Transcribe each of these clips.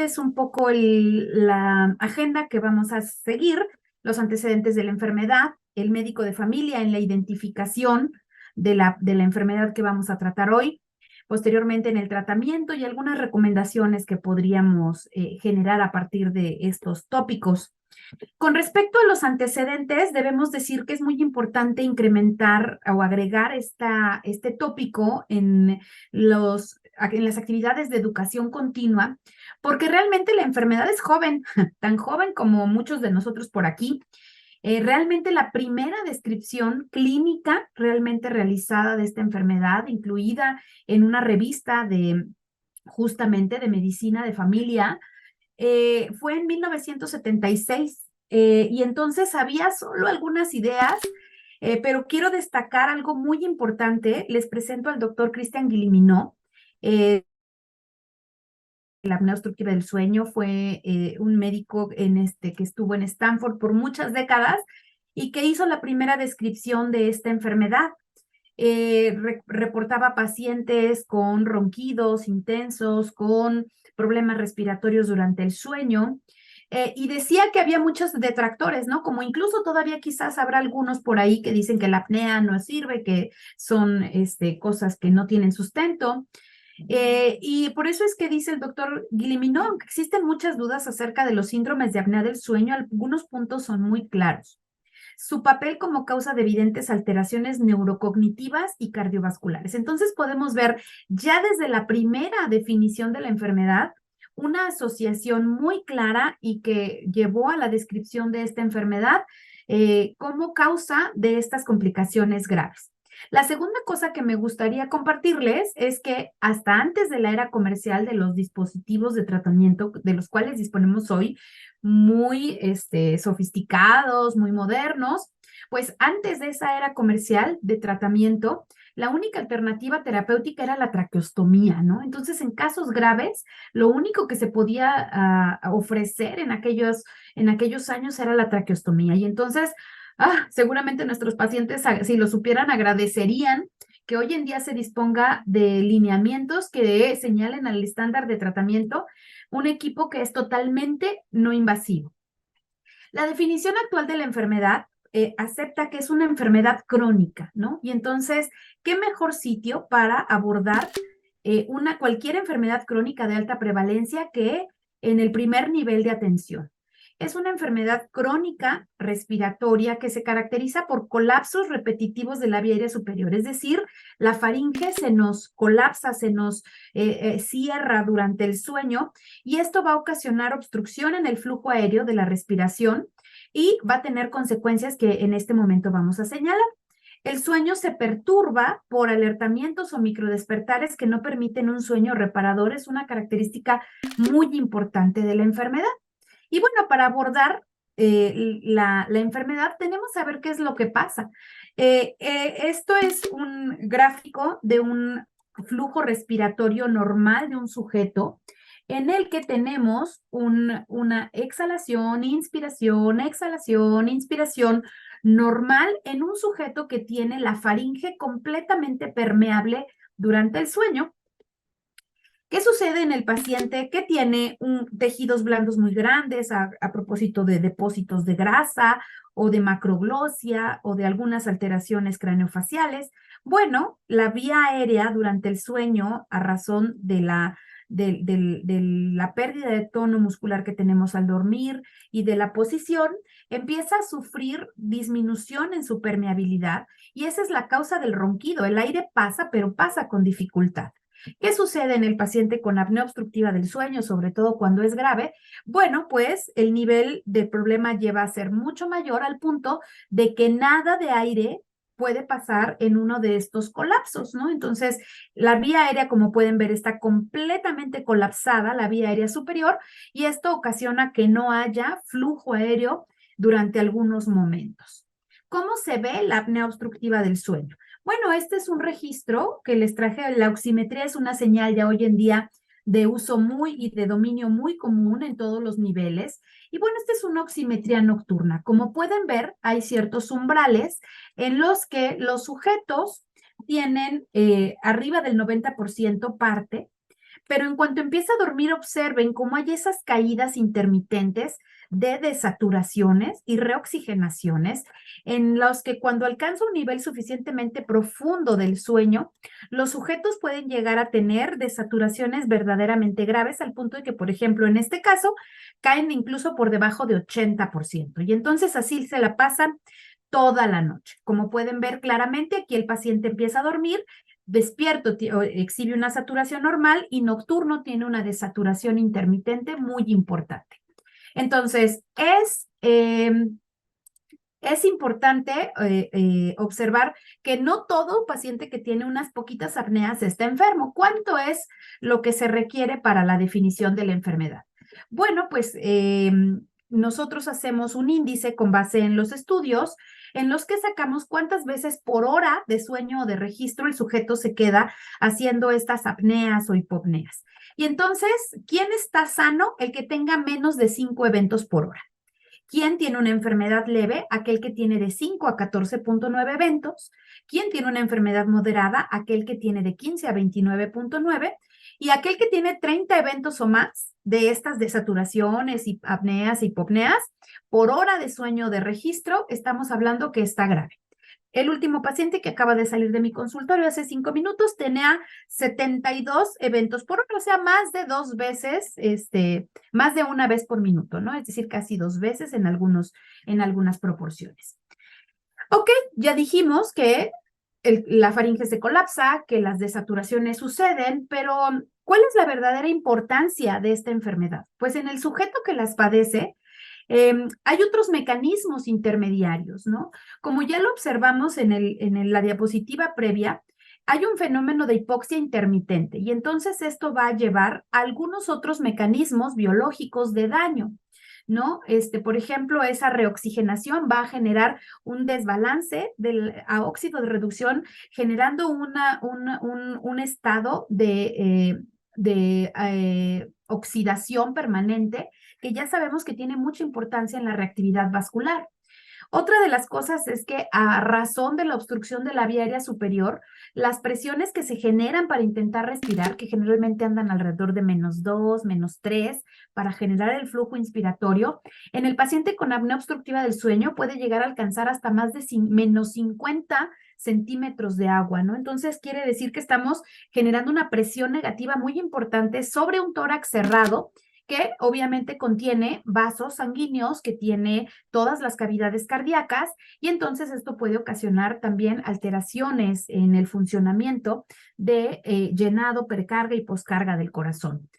compartirles un poco la agenda que vamos a seguir, los antecedentes de la enfermedad, el médico de familia en la identificación de la enfermedad que vamos a tratar hoy, posteriormente en el tratamiento y algunas recomendaciones que podríamos generar a partir de estos tópicos. Con respecto a los antecedentes, debemos decir que es muy importante incrementar o agregar este tópico en las actividades de educación continua, porque realmente la enfermedad es joven, tan joven como muchos de nosotros por aquí. Realmente la primera descripción clínica realmente realizada de esta enfermedad, incluida en una revista justamente de medicina de familia, fue en 1976 y entonces había solo algunas ideas, pero quiero destacar algo muy importante. Les presento al doctor Christian Guilleminot. La apnea obstructiva del sueño fue un médico que estuvo en Stanford por muchas décadas y que hizo la primera descripción de esta enfermedad. Reportaba pacientes con ronquidos intensos, con problemas respiratorios durante el sueño, y decía que había muchos detractores, ¿no? Como incluso todavía quizás habrá algunos por ahí que dicen que la apnea no sirve, que son cosas que no tienen sustento. Y por eso es que dice el doctor Guilleminot, aunque existen muchas dudas acerca de los síndromes de apnea del sueño, algunos puntos son muy claros. Su papel como causa de evidentes alteraciones neurocognitivas y cardiovasculares. Entonces podemos ver ya desde la primera definición de la enfermedad una asociación muy clara y que llevó a la descripción de esta enfermedad como causa de estas complicaciones graves. La segunda cosa que me gustaría compartirles es que hasta antes de la era comercial de los dispositivos de tratamiento de los cuales disponemos hoy, muy sofisticados, muy modernos, pues antes de esa era comercial de tratamiento, la única alternativa terapéutica era la traqueostomía, ¿no? Entonces, en casos graves, lo único que se podía ofrecer en aquellos años era la traqueostomía. Y entonces, seguramente nuestros pacientes, si lo supieran, agradecerían que hoy en día se disponga de lineamientos que señalen al estándar de tratamiento un equipo que es totalmente no invasivo. La definición actual de la enfermedad acepta que es una enfermedad crónica, ¿no? Y entonces, ¿qué mejor sitio para abordar cualquier enfermedad crónica de alta prevalencia que en el primer nivel de atención? Es una enfermedad crónica respiratoria que se caracteriza por colapsos repetitivos de la vía aérea superior, es decir, la faringe se nos colapsa, se nos cierra durante el sueño y esto va a ocasionar obstrucción en el flujo aéreo de la respiración y va a tener consecuencias que en este momento vamos a señalar. El sueño se perturba por alertamientos o microdespertares que no permiten un sueño reparador. Es una característica muy importante de la enfermedad. Y bueno, para abordar la enfermedad tenemos que saber qué es lo que pasa. Esto es un gráfico de un flujo respiratorio normal de un sujeto en el que tenemos una exhalación, inspiración normal en un sujeto que tiene la faringe completamente permeable durante el sueño. ¿Qué sucede en el paciente que tiene tejidos blandos muy grandes a propósito de depósitos de grasa o de macroglosia o de algunas alteraciones craneofaciales? Bueno, la vía aérea durante el sueño, a razón de la pérdida de tono muscular que tenemos al dormir y de la posición, empieza a sufrir disminución en su permeabilidad y esa es la causa del ronquido. El aire pasa, pero pasa con dificultad. ¿Qué sucede en el paciente con apnea obstructiva del sueño, sobre todo cuando es grave? Bueno, pues el nivel de problema lleva a ser mucho mayor al punto de que nada de aire puede pasar en uno de estos colapsos, ¿no? Entonces, la vía aérea, como pueden ver, está completamente colapsada, la vía aérea superior, y esto ocasiona que no haya flujo aéreo durante algunos momentos. ¿Cómo se ve la apnea obstructiva del sueño? Bueno, este es un registro que les traje. La oximetría es una señal ya hoy en día de uso muy y de dominio muy común en todos los niveles. Y bueno, esta es una oximetría nocturna. Como pueden ver, hay ciertos umbrales en los que los sujetos tienen arriba del 90% parte, pero en cuanto empieza a dormir, observen cómo hay esas caídas intermitentes de desaturaciones y reoxigenaciones en los que cuando alcanza un nivel suficientemente profundo del sueño, los sujetos pueden llegar a tener desaturaciones verdaderamente graves al punto de que, por ejemplo, en este caso, caen incluso por debajo de 80%. Y entonces así se la pasan toda la noche. Como pueden ver claramente, aquí el paciente empieza a dormir, despierto exhibe una saturación normal y nocturno tiene una desaturación intermitente muy importante. Entonces, es importante observar que no todo paciente que tiene unas poquitas apneas está enfermo. ¿Cuánto es lo que se requiere para la definición de la enfermedad? Bueno, pues nosotros hacemos un índice con base en los estudios en los que sacamos cuántas veces por hora de sueño o de registro el sujeto se queda haciendo estas apneas o hipopneas. Y entonces, ¿quién está sano? El que tenga menos de 5 eventos por hora. ¿Quién tiene una enfermedad leve? Aquel que tiene de 5 a 14.9 eventos. ¿Quién tiene una enfermedad moderada? Aquel que tiene de 15 a 29.9. Y aquel que tiene 30 eventos o más de estas desaturaciones, apneas, hipopneas, por hora de sueño de registro, estamos hablando que está grave. El último paciente que acaba de salir de mi consultorio hace 5 minutos tenía 72 eventos por hora, o sea, más de 2 veces, más de una vez por minuto, ¿no? Es decir, casi 2 veces en algunas proporciones. Ok, ya dijimos que la faringe se colapsa, que las desaturaciones suceden, pero ¿cuál es la verdadera importancia de esta enfermedad? Pues en el sujeto que las padece, hay otros mecanismos intermediarios, ¿no? Como ya lo observamos en la diapositiva previa, hay un fenómeno de hipoxia intermitente y entonces esto va a llevar a algunos otros mecanismos biológicos de daño, ¿no? Por ejemplo, esa reoxigenación va a generar un desbalance del óxido de reducción, generando un estado de oxidación permanente que ya sabemos que tiene mucha importancia en la reactividad vascular. Otra de las cosas es que a razón de la obstrucción de la vía aérea superior, las presiones que se generan para intentar respirar, que generalmente andan alrededor de -2, -3, para generar el flujo inspiratorio, en el paciente con apnea obstructiva del sueño puede llegar a alcanzar hasta más de -50 centímetros de agua, ¿no? Entonces quiere decir que estamos generando una presión negativa muy importante sobre un tórax cerrado que obviamente contiene vasos sanguíneos, que tiene todas las cavidades cardíacas, y entonces esto puede ocasionar también alteraciones en el funcionamiento de llenado, precarga y poscarga del corazón.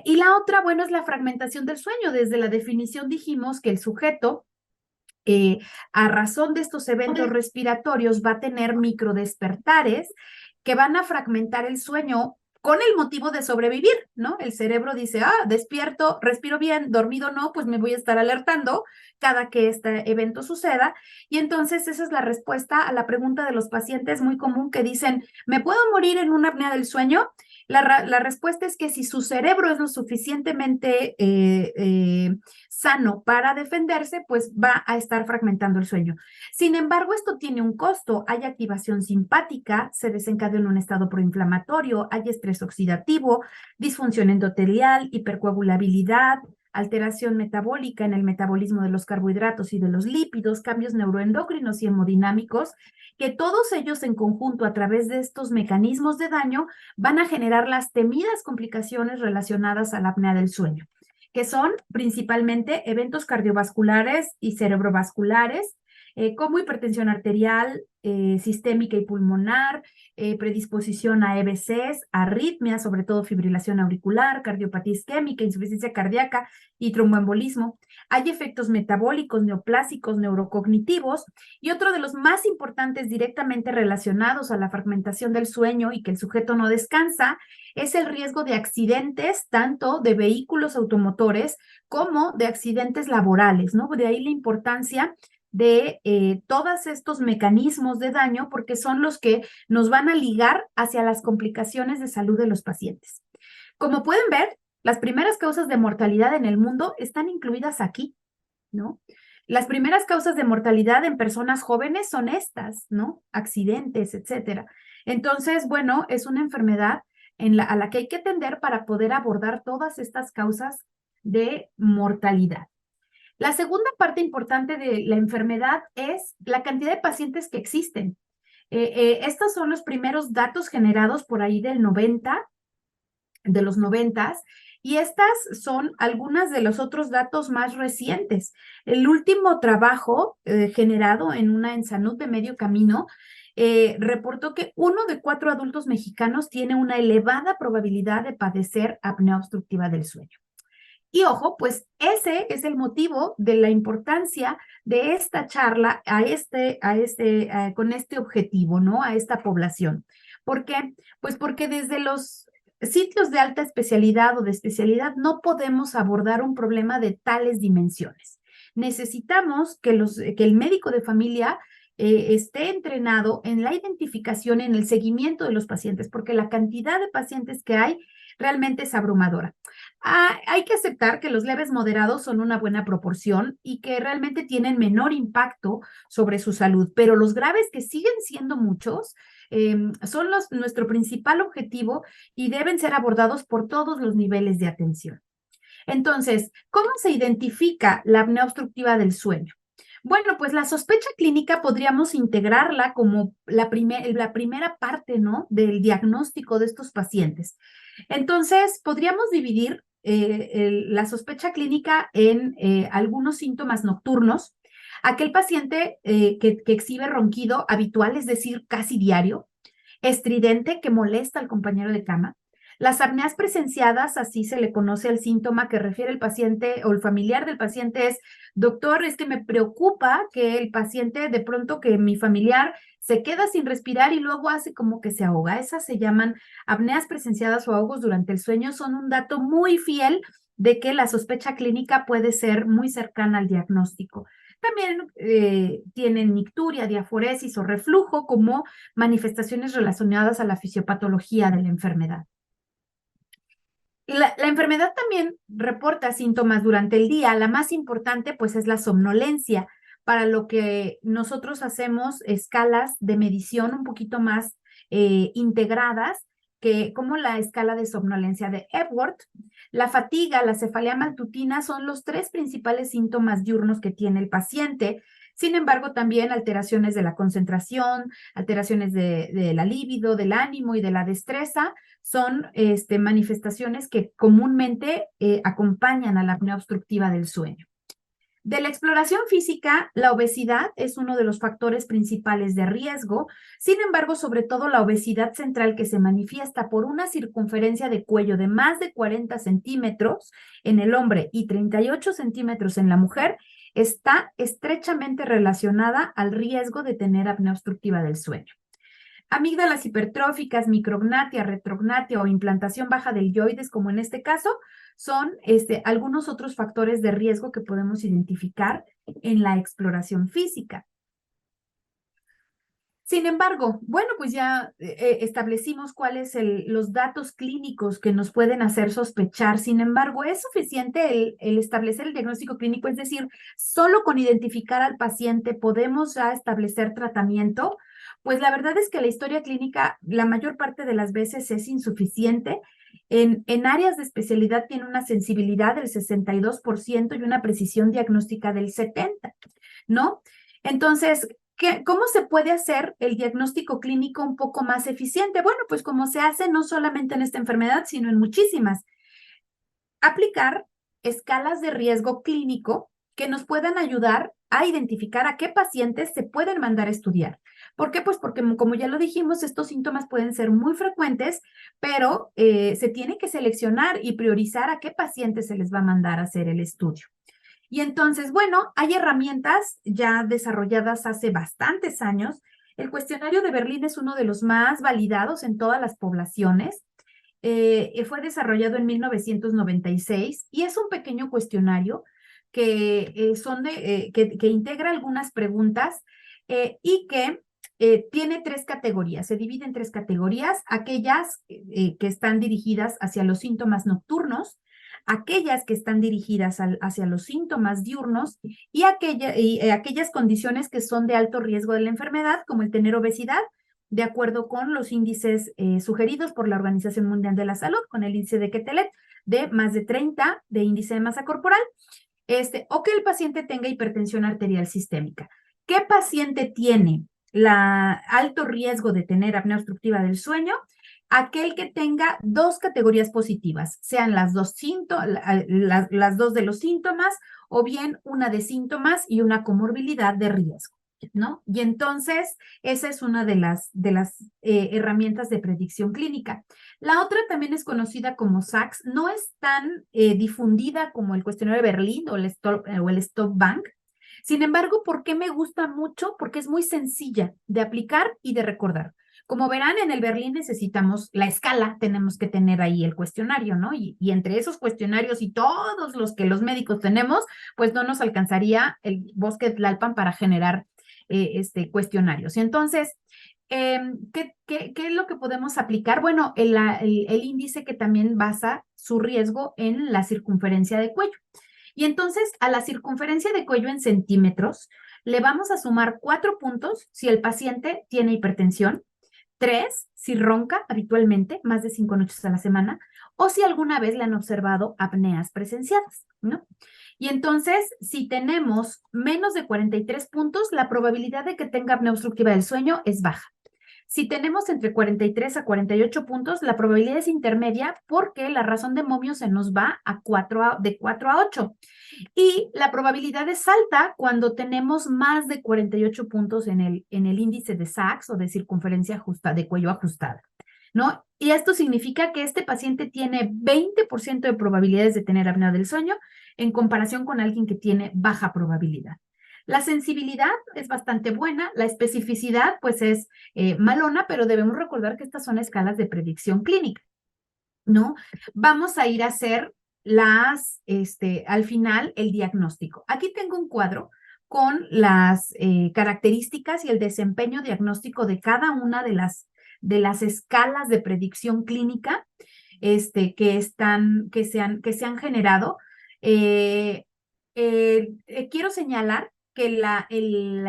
Y la otra, bueno, es la fragmentación del sueño. Desde la definición dijimos que el sujeto a razón de estos eventos respiratorios va a tener microdespertares que van a fragmentar el sueño con el motivo de sobrevivir, ¿no? El cerebro dice, despierto, respiro bien, dormido no, pues me voy a estar alertando cada que este evento suceda. Y entonces esa es la respuesta a la pregunta de los pacientes muy común que dicen, ¿me puedo morir en una apnea del sueño? La respuesta es que si su cerebro es lo suficientemente sano para defenderse, pues va a estar fragmentando el sueño. Sin embargo, esto tiene un costo. Hay activación simpática, se desencadena un estado proinflamatorio, hay estrés oxidativo, disfunción endotelial, hipercoagulabilidad, alteración metabólica en el metabolismo de los carbohidratos y de los lípidos, cambios neuroendocrinos y hemodinámicos, que todos ellos en conjunto a través de estos mecanismos de daño van a generar las temidas complicaciones relacionadas a la apnea del sueño, que son principalmente eventos cardiovasculares y cerebrovasculares, como hipertensión arterial, sistémica y pulmonar, predisposición a EBCs, arritmias, sobre todo fibrilación auricular, cardiopatía isquémica, insuficiencia cardíaca y tromboembolismo. Hay efectos metabólicos, neoplásicos, neurocognitivos, y otro de los más importantes directamente relacionados a la fragmentación del sueño y que el sujeto no descansa es el riesgo de accidentes, tanto de vehículos automotores como de accidentes laborales, ¿no? De ahí la importancia de todos estos mecanismos de daño, porque son los que nos van a ligar hacia las complicaciones de salud de los pacientes. Como pueden ver, las primeras causas de mortalidad en el mundo están incluidas aquí, ¿no? Las primeras causas de mortalidad en personas jóvenes son estas, ¿no? Accidentes, etcétera. Entonces, bueno, es una enfermedad a la que hay que atender para poder abordar todas estas causas de mortalidad. La segunda parte importante de la enfermedad es la cantidad de pacientes que existen. Estos son los primeros datos generados por ahí de los 90, y estas son algunas de los otros datos más recientes. El último trabajo generado en Salud de Medio Camino reportó que 1 de 4 adultos mexicanos tiene una elevada probabilidad de padecer apnea obstructiva del sueño. Y ojo, pues ese es el motivo de la importancia de esta charla con este objetivo, ¿no? A esta población. ¿Por qué? Pues porque desde los sitios de alta especialidad o de especialidad no podemos abordar un problema de tales dimensiones. Necesitamos que el médico de familia esté entrenado en la identificación, en el seguimiento de los pacientes, porque la cantidad de pacientes que hay realmente es abrumadora. Hay que aceptar que los leves moderados son una buena proporción y que realmente tienen menor impacto sobre su salud, pero los graves, que siguen siendo muchos, son nuestro principal objetivo y deben ser abordados por todos los niveles de atención. Entonces, ¿cómo se identifica la apnea obstructiva del sueño? Bueno, pues la sospecha clínica podríamos integrarla como la primera parte, ¿no?, del diagnóstico de estos pacientes. Entonces, podríamos dividir la sospecha clínica en algunos síntomas nocturnos. Aquel paciente que exhibe ronquido habitual, es decir, casi diario, estridente, que molesta al compañero de cama. Las apneas presenciadas, así se le conoce el síntoma que refiere el paciente o el familiar del paciente, es: doctor, es que me preocupa que el paciente, de pronto, que mi familiar se queda sin respirar y luego hace como que se ahoga. Esas se llaman apneas presenciadas o ahogos durante el sueño. Son un dato muy fiel de que la sospecha clínica puede ser muy cercana al diagnóstico. También tienen nicturia, diaforesis o reflujo como manifestaciones relacionadas a la fisiopatología de la enfermedad. La enfermedad también reporta síntomas durante el día. La más importante, pues, es la somnolencia, para lo que nosotros hacemos escalas de medición un poquito más integradas, como la escala de somnolencia de Epworth. La fatiga, la cefalea matutina son los 3 principales síntomas diurnos que tiene el paciente. Sin embargo, también alteraciones de la concentración, alteraciones de la libido, del ánimo y de la destreza son manifestaciones que comúnmente acompañan a la apnea obstructiva del sueño. De la exploración física, la obesidad es uno de los factores principales de riesgo. Sin embargo, sobre todo la obesidad central, que se manifiesta por una circunferencia de cuello de más de 40 centímetros en el hombre y 38 centímetros en la mujer, está estrechamente relacionada al riesgo de tener apnea obstructiva del sueño. Amígdalas hipertróficas, micrognatia, retrognatia o implantación baja del deltoides, como en este caso, son algunos otros factores de riesgo que podemos identificar en la exploración física. Sin embargo, bueno, pues ya establecimos cuáles los datos clínicos que nos pueden hacer sospechar. Sin embargo, ¿es suficiente el establecer el diagnóstico clínico? Es decir, ¿solo con identificar al paciente podemos ya establecer tratamiento? Pues la verdad es que la historia clínica la mayor parte de las veces es insuficiente. En áreas de especialidad tiene una sensibilidad del 62% y una precisión diagnóstica del 70%, ¿no? Entonces, ¿cómo se puede hacer el diagnóstico clínico un poco más eficiente? Bueno, pues como se hace no solamente en esta enfermedad, sino en muchísimas. Aplicar escalas de riesgo clínico que nos puedan ayudar a identificar a qué pacientes se pueden mandar a estudiar. ¿Por qué? Pues porque, como ya lo dijimos, estos síntomas pueden ser muy frecuentes, pero se tiene que seleccionar y priorizar a qué pacientes se les va a mandar a hacer el estudio. Y entonces, bueno, hay herramientas ya desarrolladas hace bastantes años. El cuestionario de Berlín es uno de los más validados en todas las poblaciones. Fue desarrollado en 1996 y es un pequeño cuestionario que integra algunas preguntas y que tiene 3 categorías. Se divide en 3 categorías: aquellas que están dirigidas hacia los síntomas nocturnos, aquellas que están dirigidas hacia los síntomas diurnos y aquellas condiciones que son de alto riesgo de la enfermedad, como el tener obesidad de acuerdo con los índices sugeridos por la Organización Mundial de la Salud, con el índice de Quetelet de más de 30 de índice de masa corporal, o que el paciente tenga hipertensión arterial sistémica. ¿Qué paciente tiene alto riesgo de tener apnea obstructiva del sueño? Aquel que tenga dos categorías positivas, sean las dos de los síntomas o bien una de síntomas y una comorbilidad de riesgo, ¿no? Y entonces, esa es una de las herramientas de predicción clínica. La otra también es conocida como SACS, no es tan difundida como el cuestionario de Berlín o el Stop Bank. Sin embargo, ¿por qué me gusta mucho? Porque es muy sencilla de aplicar y de recordar. Como verán, en el Berlín necesitamos la escala, tenemos que tener ahí el cuestionario, ¿no? Y entre esos cuestionarios y todos los que los médicos tenemos, pues no nos alcanzaría el bosque de Tlalpan para generar cuestionarios. Entonces, ¿qué es lo que podemos aplicar? Bueno, el índice que también basa su riesgo en la circunferencia de cuello. Y entonces, a la circunferencia de cuello en centímetros, le vamos a sumar 4 puntos si el paciente tiene hipertensión, 3 si ronca habitualmente, más de 5 noches a la semana, o si alguna vez le han observado apneas presenciadas, ¿no? Y entonces, si tenemos menos de 43 puntos, la probabilidad de que tenga apnea obstructiva del sueño es baja. Si tenemos entre 43 a 48 puntos, la probabilidad es intermedia porque la razón de Momio se nos va de 4 a 8. Y la probabilidad es alta cuando tenemos más de 48 puntos en el índice de SACS o de circunferencia ajustada, de cuello ajustada, ¿no? Y esto significa que este paciente tiene 20% de probabilidades de tener apnea del sueño en comparación con alguien que tiene baja probabilidad. La sensibilidad es bastante buena, la especificidad pues es malona, pero debemos recordar que estas son escalas de predicción clínica, ¿no? Vamos a ir a hacer al final el diagnóstico. Aquí tengo un cuadro con las características y el desempeño diagnóstico de cada una de las escalas de predicción clínica que se han generado. Quiero señalar que la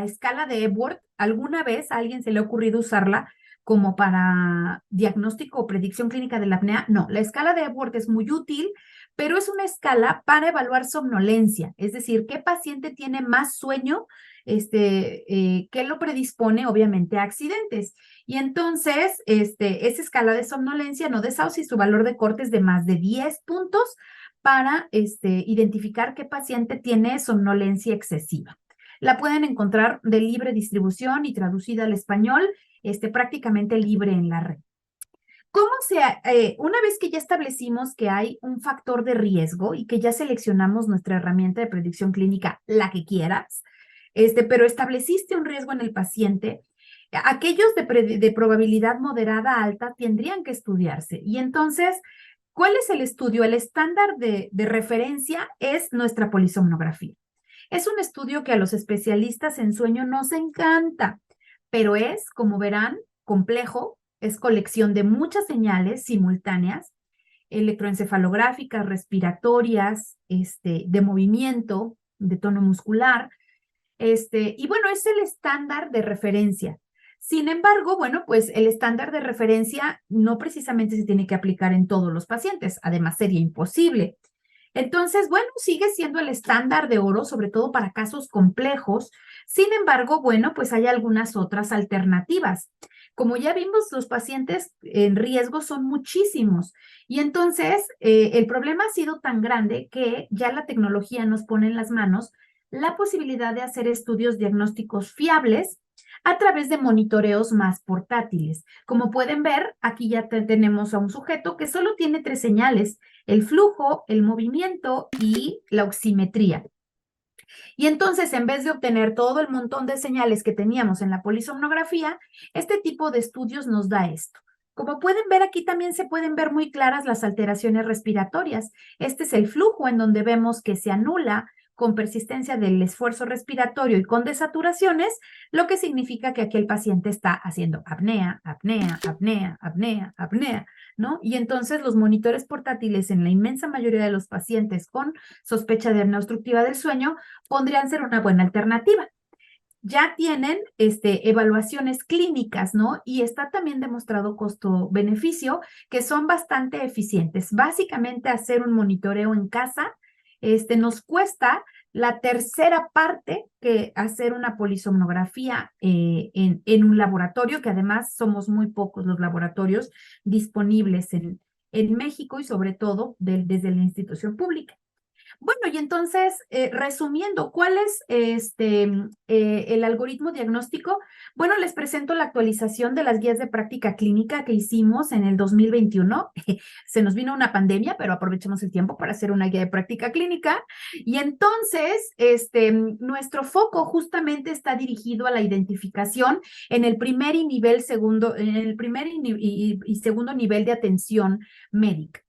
escala de Epworth, alguna vez a alguien se le ha ocurrido usarla como para diagnóstico o predicción clínica de la apnea. No, la escala de Epworth es muy útil, pero es una escala para evaluar somnolencia, es decir, qué paciente tiene más sueño, que lo predispone obviamente a accidentes. Y entonces, esa escala de somnolencia no desahucia su valor de corte es de más de 10 puntos para identificar qué paciente tiene somnolencia excesiva. La pueden encontrar de libre distribución y traducida al español, prácticamente libre en la red. Una vez que ya establecimos que hay un factor de riesgo y que ya seleccionamos nuestra herramienta de predicción clínica, la que quieras, pero estableciste un riesgo en el paciente, aquellos de probabilidad moderada alta tendrían que estudiarse. Y entonces, ¿cuál es el estudio? El estándar de referencia es nuestra polisomnografía. Es un estudio que a los especialistas en sueño nos encanta, pero es, como verán, complejo, es colección de muchas señales simultáneas, electroencefalográficas, respiratorias, de movimiento, de tono muscular, y bueno, es el estándar de referencia. Sin embargo, bueno, pues el estándar de referencia no precisamente se tiene que aplicar en todos los pacientes, además sería imposible. Entonces, bueno, sigue siendo el estándar de oro, sobre todo para casos complejos. Sin embargo, bueno, pues hay algunas otras alternativas. Como ya vimos, los pacientes en riesgo son muchísimos. Y entonces, el problema ha sido tan grande que ya la tecnología nos pone en las manos la posibilidad de hacer estudios diagnósticos fiables a través de monitoreos más portátiles. Como pueden ver, aquí ya tenemos a un sujeto que solo tiene 3 señales: el flujo, el movimiento y la oximetría. Y entonces, en vez de obtener todo el montón de señales que teníamos en la polisomnografía, este tipo de estudios nos da esto. Como pueden ver, aquí también se pueden ver muy claras las alteraciones respiratorias. Este es el flujo en donde vemos que se anula con persistencia del esfuerzo respiratorio y con desaturaciones, lo que significa que aquí el paciente está haciendo apnea, apnea, apnea, apnea, apnea, ¿no? Y entonces los monitores portátiles en la inmensa mayoría de los pacientes con sospecha de apnea obstructiva del sueño podrían ser una buena alternativa. ya tienen evaluaciones clínicas, ¿no? Y está también demostrado costo-beneficio que son bastante eficientes. Básicamente hacer un monitoreo en casa, nos cuesta la tercera parte que hacer una polisomnografía en un laboratorio, que además somos muy pocos los laboratorios disponibles en México y sobre todo desde la institución pública. Bueno, y entonces, resumiendo, ¿cuál es el algoritmo diagnóstico? Bueno, les presento la actualización de las guías de práctica clínica que hicimos en el 2021. Se nos vino una pandemia, pero aprovechamos el tiempo para hacer una guía de práctica clínica. Y entonces, nuestro foco justamente está dirigido a la identificación en el primer y nivel segundo, en el primer y segundo nivel de atención médica.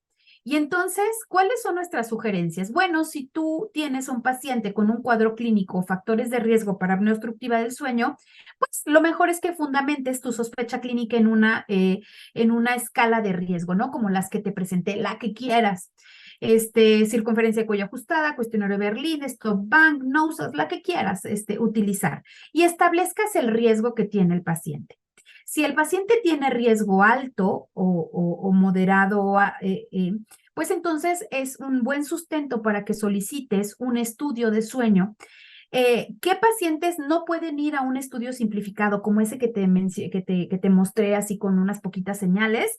Y entonces, ¿cuáles son nuestras sugerencias? Bueno, si tú tienes un paciente con un cuadro clínico o factores de riesgo para apnea obstructiva del sueño, pues lo mejor es que fundamentes tu sospecha clínica en una escala de riesgo, ¿no? Como las que te presenté, la que quieras. Circunferencia de cuello ajustada, cuestionario de Berlín, stop bang, NOSAS, la que quieras utilizar. Y establezcas el riesgo que tiene el paciente. Si el paciente tiene riesgo alto o moderado, pues entonces es un buen sustento para que solicites un estudio de sueño. ¿Qué pacientes no pueden ir a un estudio simplificado como ese que te mostré así con unas poquitas señales?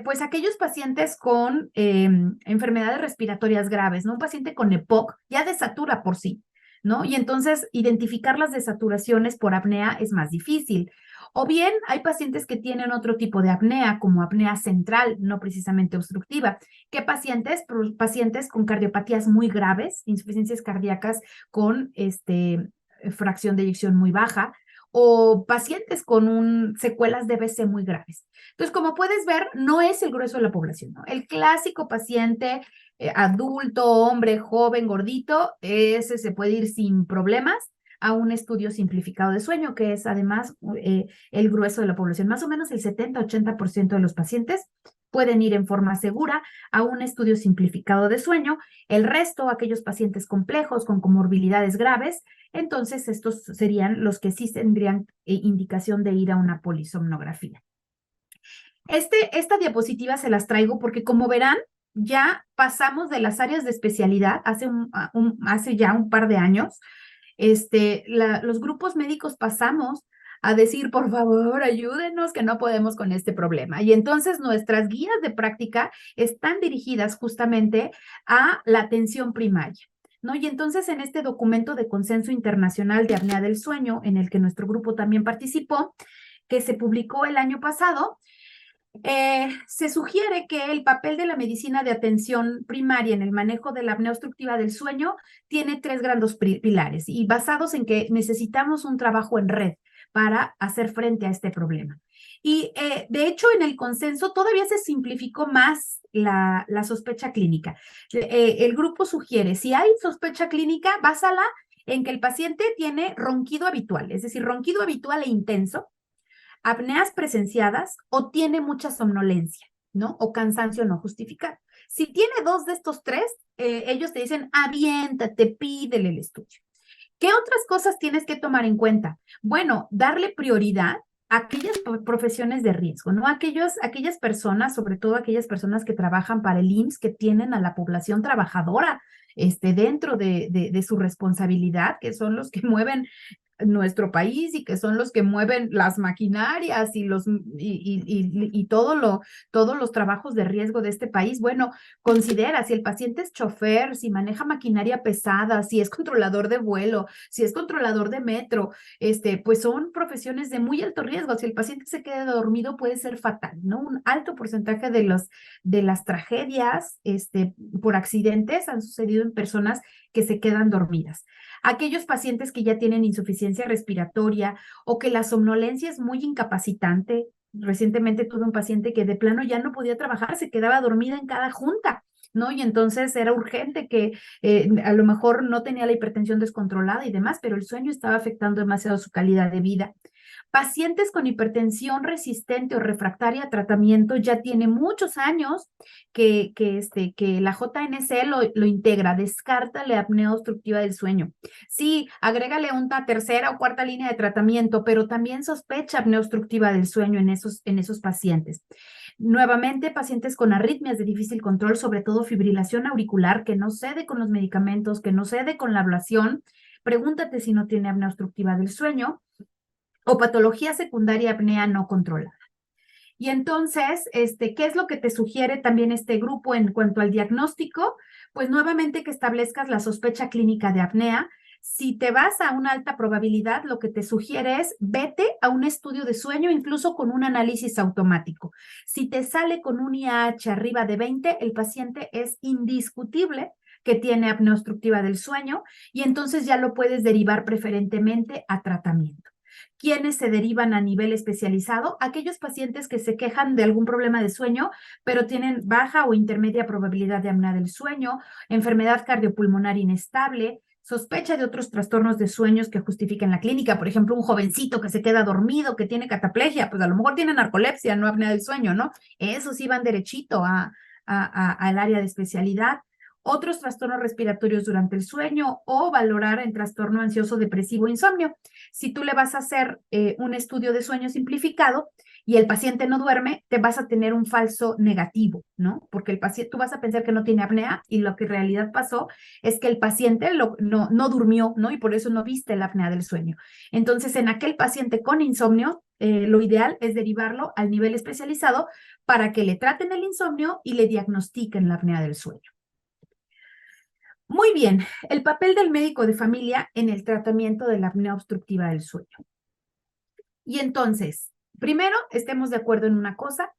Pues aquellos pacientes con enfermedades respiratorias graves, ¿no? Un paciente con EPOC ya desatura por sí, ¿no? Y entonces identificar las desaturaciones por apnea es más difícil. O bien hay pacientes que tienen otro tipo de apnea, como apnea central, no precisamente obstructiva. ¿Qué pacientes? Pacientes con cardiopatías muy graves, insuficiencias cardíacas con fracción de eyección muy baja, o pacientes con secuelas de BC muy graves. Entonces, como puedes ver, no es el grueso de la población, ¿no? El clásico paciente adulto, hombre, joven, gordito, ese se puede ir sin problemas a un estudio simplificado de sueño, que es además el grueso de la población. Más o menos el 70-80% de los pacientes pueden ir en forma segura a un estudio simplificado de sueño. El resto, aquellos pacientes complejos con comorbilidades graves, entonces estos serían los que sí tendrían indicación de ir a una polisomnografía. Esta diapositiva se las traigo porque, como verán, ya pasamos de las áreas de especialidad hace ya un par de años. Los grupos médicos pasamos a decir, por favor, ayúdenos, que no podemos con este problema. Y entonces nuestras guías de práctica están dirigidas justamente a la atención primaria, ¿no? Y entonces en este documento de consenso internacional de apnea del sueño, en el que nuestro grupo también participó, que se publicó el año pasado, se sugiere que el papel de la medicina de atención primaria en el manejo de la apnea obstructiva del sueño tiene tres grandes pilares y basados en que necesitamos un trabajo en red para hacer frente a este problema. Y de hecho, en el consenso todavía se simplificó más la sospecha clínica. El grupo sugiere, si hay sospecha clínica, básala en que el paciente tiene ronquido habitual, es decir, ronquido habitual e intenso, apneas presenciadas o tiene mucha somnolencia, ¿no? O cansancio no justificado. Si tiene dos de estos tres, ellos te dicen, aviéntate, pídele el estudio. ¿Qué otras cosas tienes que tomar en cuenta? Bueno, darle prioridad a aquellas profesiones de riesgo, ¿no? Aquellas personas, sobre todo aquellas personas que trabajan para el IMSS, que tienen a la población trabajadora dentro de su responsabilidad, que son los que mueven nuestro país y que son los que mueven las maquinarias y todos los trabajos de riesgo de este país. Bueno, considera si el paciente es chofer, si maneja maquinaria pesada, si es controlador de vuelo, si es controlador de metro, pues son profesiones de muy alto riesgo. Si el paciente se queda dormido puede ser fatal, ¿no? Un alto porcentaje de las tragedias por accidentes han sucedido en personas que se quedan dormidas. Aquellos pacientes que ya tienen insuficiencia respiratoria o que la somnolencia es muy incapacitante. Recientemente tuve un paciente que de plano ya no podía trabajar, se quedaba dormida en cada junta, ¿no? Y entonces era urgente que a lo mejor no tenía la hipertensión descontrolada y demás, pero el sueño estaba afectando demasiado su calidad de vida. Pacientes con hipertensión resistente o refractaria a tratamiento ya tiene muchos años que la JNC lo integra, descarta la apnea obstructiva del sueño. Sí, agrégale una tercera o cuarta línea de tratamiento, pero también sospecha apnea obstructiva del sueño en esos pacientes. Nuevamente, pacientes con arritmias de difícil control, sobre todo fibrilación auricular, que no cede con los medicamentos, que no cede con la ablación, pregúntate si no tiene apnea obstructiva del sueño o patología secundaria apnea no controlada. Y entonces, ¿qué es lo que te sugiere también este grupo en cuanto al diagnóstico? Pues nuevamente que establezcas la sospecha clínica de apnea. Si te vas a una alta probabilidad, lo que te sugiere es vete a un estudio de sueño, incluso con un análisis automático. Si te sale con un IAH arriba de 20, el paciente es indiscutible que tiene apnea obstructiva del sueño y entonces ya lo puedes derivar preferentemente a tratamiento. ¿Quiénes se derivan a nivel especializado? Aquellos pacientes que se quejan de algún problema de sueño, pero tienen baja o intermedia probabilidad de apnea del sueño, enfermedad cardiopulmonar inestable, sospecha de otros trastornos de sueños que justifiquen la clínica. Por ejemplo, un jovencito que se queda dormido, que tiene cataplegia, pues a lo mejor tiene narcolepsia, no apnea del sueño, ¿no? Esos sí van derechito al área de especialidad. Otros trastornos respiratorios durante el sueño o valorar en trastorno ansioso depresivo insomnio. Si tú le vas a hacer un estudio de sueño simplificado y el paciente no duerme, te vas a tener un falso negativo, ¿no? Porque el paciente, tú vas a pensar que no tiene apnea y lo que en realidad pasó es que el paciente no durmió, ¿no? Y por eso no viste la apnea del sueño. Entonces, en aquel paciente con insomnio, lo ideal es derivarlo al nivel especializado para que le traten el insomnio y le diagnostiquen la apnea del sueño. Muy bien, el papel del médico de familia en el tratamiento de la apnea obstructiva del sueño. Y entonces, primero, estemos de acuerdo en una cosa.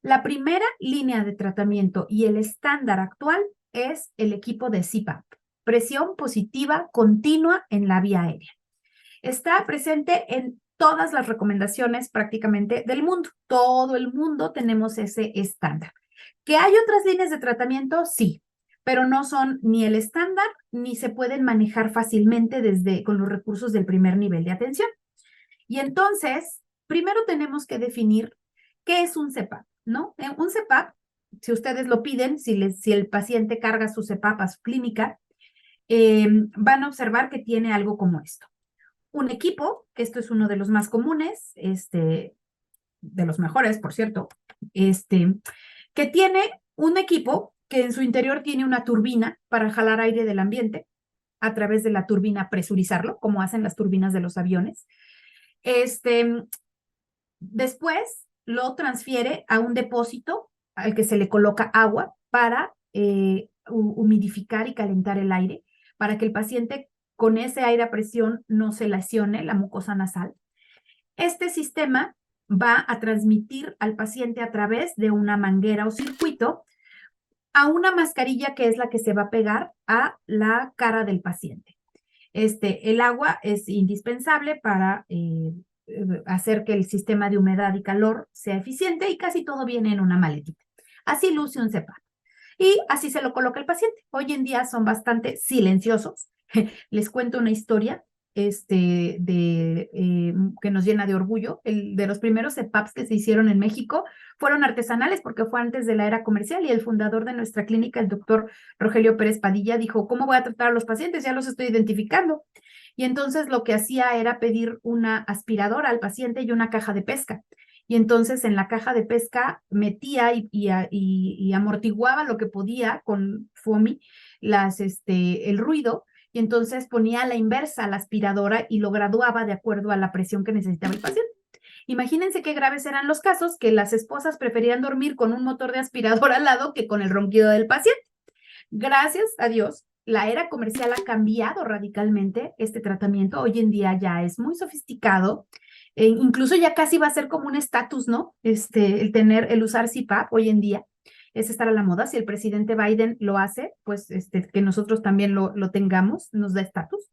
La primera línea de tratamiento y el estándar actual es el equipo de CPAP, presión positiva continua en la vía aérea. Está presente en todas las recomendaciones prácticamente del mundo. Todo el mundo tenemos ese estándar. ¿Que hay otras líneas de tratamiento? Sí, pero no son ni el estándar ni se pueden manejar fácilmente con los recursos del primer nivel de atención. Y entonces, primero tenemos que definir qué es un CPAP, ¿no? Un CPAP, si ustedes lo piden, si el paciente carga su CPAP a su clínica, van a observar que tiene algo como esto. Un equipo, esto es uno de los más comunes, de los mejores, por cierto, que tiene un equipo que en su interior tiene una turbina para jalar aire del ambiente, a través de la turbina presurizarlo, como hacen las turbinas de los aviones. Después lo transfiere a un depósito al que se le coloca agua para humidificar y calentar el aire, para que el paciente con ese aire a presión no se lesione la mucosa nasal. Este sistema va a transmitir al paciente a través de una manguera o circuito a una mascarilla que es la que se va a pegar a la cara del paciente. El agua es indispensable para hacer que el sistema de humedad y calor sea eficiente y casi todo viene en una maletita. Así luce un CPAP. Y así se lo coloca el paciente. Hoy en día son bastante silenciosos. Les cuento una historia que nos llena de orgullo. De los primeros CPAPs que se hicieron en México fueron artesanales porque fue antes de la era comercial y el fundador de nuestra clínica, el doctor Rogelio Pérez Padilla, dijo, ¿cómo voy a tratar a los pacientes? Ya los estoy identificando. Y entonces lo que hacía era pedir una aspiradora al paciente y una caja de pesca. Y entonces en la caja de pesca metía y amortiguaba lo que podía con FOAMI el ruido, y entonces ponía a la inversa la aspiradora y lo graduaba de acuerdo a la presión que necesitaba el paciente. Imagínense qué graves eran los casos que las esposas preferían dormir con un motor de aspiradora al lado que con el ronquido del paciente. Gracias a Dios, la era comercial ha cambiado radicalmente este tratamiento. Hoy en día ya es muy sofisticado. Incluso ya casi va a ser como un estatus, ¿no? El usar CPAP hoy en día es estar a la moda. Si el presidente Biden lo hace, pues que nosotros también lo tengamos, nos da estatus.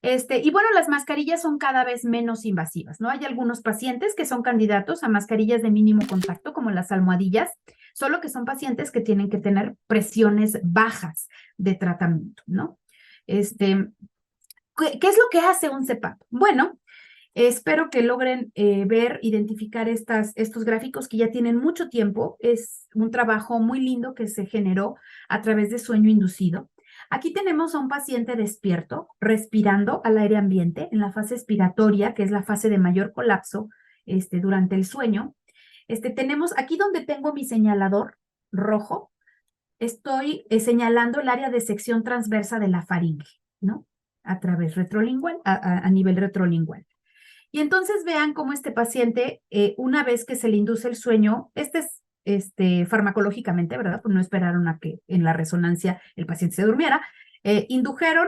Y bueno, las mascarillas son cada vez menos invasivas, ¿no? Hay algunos pacientes que son candidatos a mascarillas de mínimo contacto, como las almohadillas, solo que son pacientes que tienen que tener presiones bajas de tratamiento, ¿no? ¿Qué es lo que hace un CPAP? Bueno, Espero que logren ver, identificar estos gráficos que ya tienen mucho tiempo. Es un trabajo muy lindo que se generó a través de sueño inducido. Aquí tenemos a un paciente despierto, respirando al aire ambiente en la fase expiratoria, que es la fase de mayor colapso durante el sueño. Tenemos aquí donde tengo mi señalador rojo, estoy señalando el área de sección transversa de la faringe, ¿no? A través retrolingual, a nivel retrolingual. Y entonces vean cómo este paciente, una vez que se le induce el sueño, es farmacológicamente, ¿verdad? Pues no esperaron a que en la resonancia el paciente se durmiera, indujeron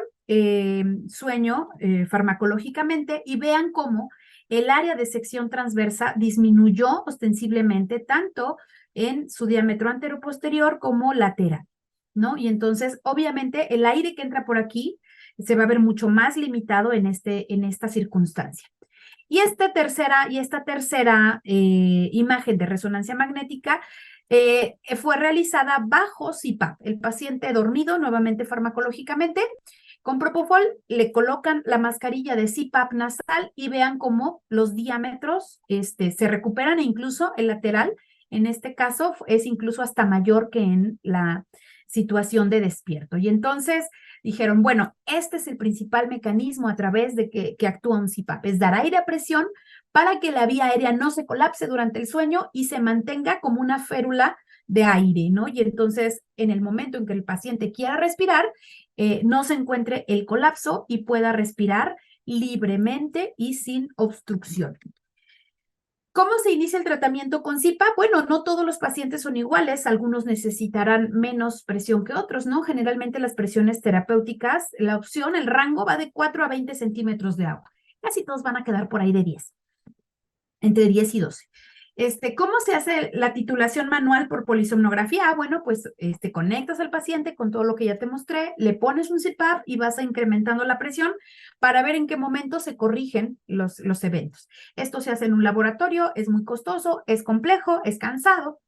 sueño farmacológicamente y vean cómo el área de sección transversa disminuyó ostensiblemente tanto en su diámetro anteroposterior como lateral, ¿no? Y entonces, obviamente, el aire que entra por aquí se va a ver mucho más limitado en esta circunstancia. Y esta tercera imagen de resonancia magnética fue realizada bajo CPAP. El paciente dormido, nuevamente farmacológicamente, con Propofol le colocan la mascarilla de CPAP nasal y vean cómo los diámetros se recuperan e incluso el lateral, en este caso, es incluso hasta mayor que en la situación de despierto. Y entonces dijeron, bueno, este es el principal mecanismo a través de que actúa un CPAP, es dar aire a presión para que la vía aérea no se colapse durante el sueño y se mantenga como una férula de aire, ¿no? Y entonces, en el momento en que el paciente quiera respirar, no se encuentre el colapso y pueda respirar libremente y sin obstrucción. ¿Cómo se inicia el tratamiento con CPAP? Bueno, no todos los pacientes son iguales, algunos necesitarán menos presión que otros, ¿no? Generalmente las presiones terapéuticas, la opción, el rango va de 4 a 20 centímetros de agua. Casi todos van a quedar por ahí de 10, entre 10 y 12. ¿Cómo se hace la titulación manual por polisomnografía? Bueno, pues conectas al paciente con todo lo que ya te mostré, le pones un CPAP y vas incrementando la presión para ver en qué momento se corrigen los eventos. Esto se hace en un laboratorio, es muy costoso, es complejo, es cansado.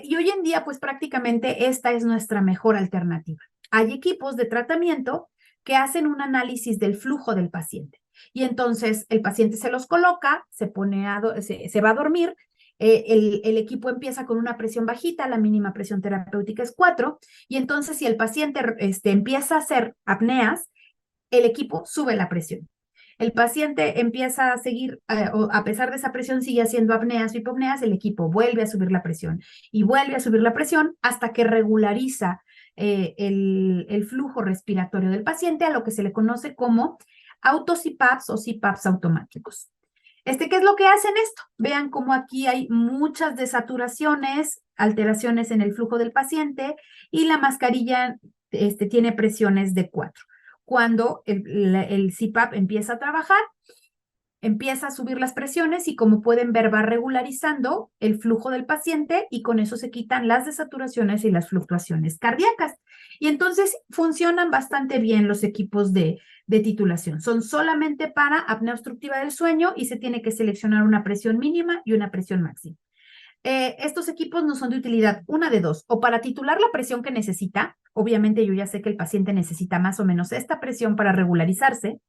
Y hoy en día, pues prácticamente esta es nuestra mejor alternativa. Hay equipos de tratamiento que hacen un análisis del flujo del paciente. Y entonces el paciente se los coloca, se va a dormir, el equipo empieza con una presión bajita, la mínima presión terapéutica es 4, y entonces si el paciente empieza a hacer apneas, el equipo sube la presión. El paciente empieza a seguir, o a pesar de esa presión, sigue haciendo apneas o hipopneas, el equipo vuelve a subir la presión y vuelve a subir la presión hasta que regulariza el flujo respiratorio del paciente, a lo que se le conoce como auto-CPAPs o CPAPs automáticos. ¿Qué es lo que hacen esto? Vean cómo aquí hay muchas desaturaciones, alteraciones en el flujo del paciente y la mascarilla tiene presiones de 4. Cuando el CPAP empieza a trabajar, empieza a subir las presiones y como pueden ver va regularizando el flujo del paciente y con eso se quitan las desaturaciones y las fluctuaciones cardíacas. Y entonces funcionan bastante bien los equipos de titulación. Son solamente para apnea obstructiva del sueño y se tiene que seleccionar una presión mínima y una presión máxima. Estos equipos no son de utilidad, una de dos, o para titular la presión que necesita, obviamente yo ya sé que el paciente necesita más o menos esta presión para regularizarse,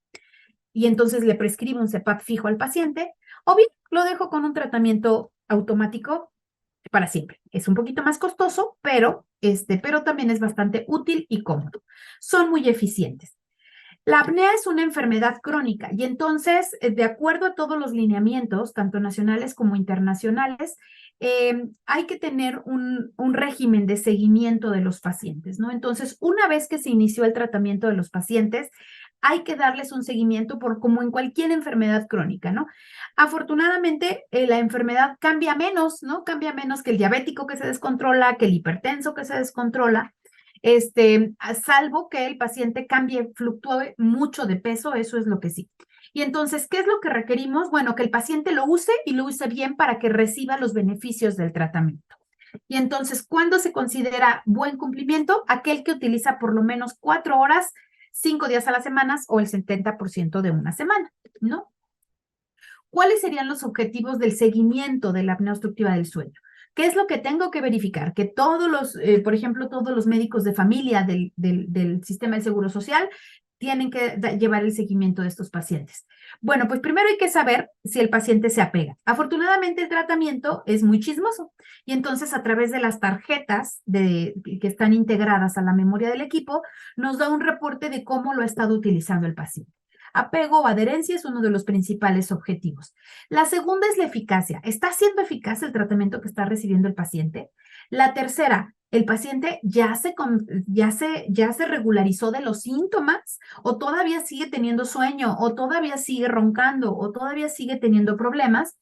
y entonces le prescribo un CPAP fijo al paciente, o bien lo dejo con un tratamiento automático para siempre. Es un poquito más costoso, pero también es bastante útil y cómodo. Son muy eficientes. La apnea es una enfermedad crónica y entonces, de acuerdo a todos los lineamientos, tanto nacionales como internacionales, hay que tener un régimen de seguimiento de los pacientes, ¿no? Entonces, una vez que se inició el tratamiento de los pacientes, hay que darles un seguimiento como en cualquier enfermedad crónica, ¿no? Afortunadamente, la enfermedad cambia menos, ¿no? Cambia menos que el diabético que se descontrola, que el hipertenso que se descontrola, salvo que el paciente cambie, fluctúe mucho de peso, eso es lo que sí. Y entonces, ¿qué es lo que requerimos? Bueno, que el paciente lo use y lo use bien para que reciba los beneficios del tratamiento. Y entonces, ¿cuándo se considera buen cumplimiento? Aquel que utiliza por lo menos 4 horas, 5 días a la semana o el 70% de una semana, ¿no? ¿Cuáles serían los objetivos del seguimiento de la apnea obstructiva del sueño? ¿Qué es lo que tengo que verificar? Que todos los, por ejemplo, todos los médicos de familia del sistema del Seguro Social tienen que llevar el seguimiento de estos pacientes? Bueno, pues primero hay que saber si el paciente se apega. Afortunadamente el tratamiento es muy chismoso y entonces a través de las tarjetas que están integradas a la memoria del equipo, nos da un reporte de cómo lo ha estado utilizando el paciente. Apego o adherencia es uno de los principales objetivos. La segunda es la eficacia. ¿Está siendo eficaz el tratamiento que está recibiendo el paciente? La tercera, ¿el paciente ya se regularizó de los síntomas o todavía sigue teniendo sueño o todavía sigue roncando o todavía sigue teniendo problemas?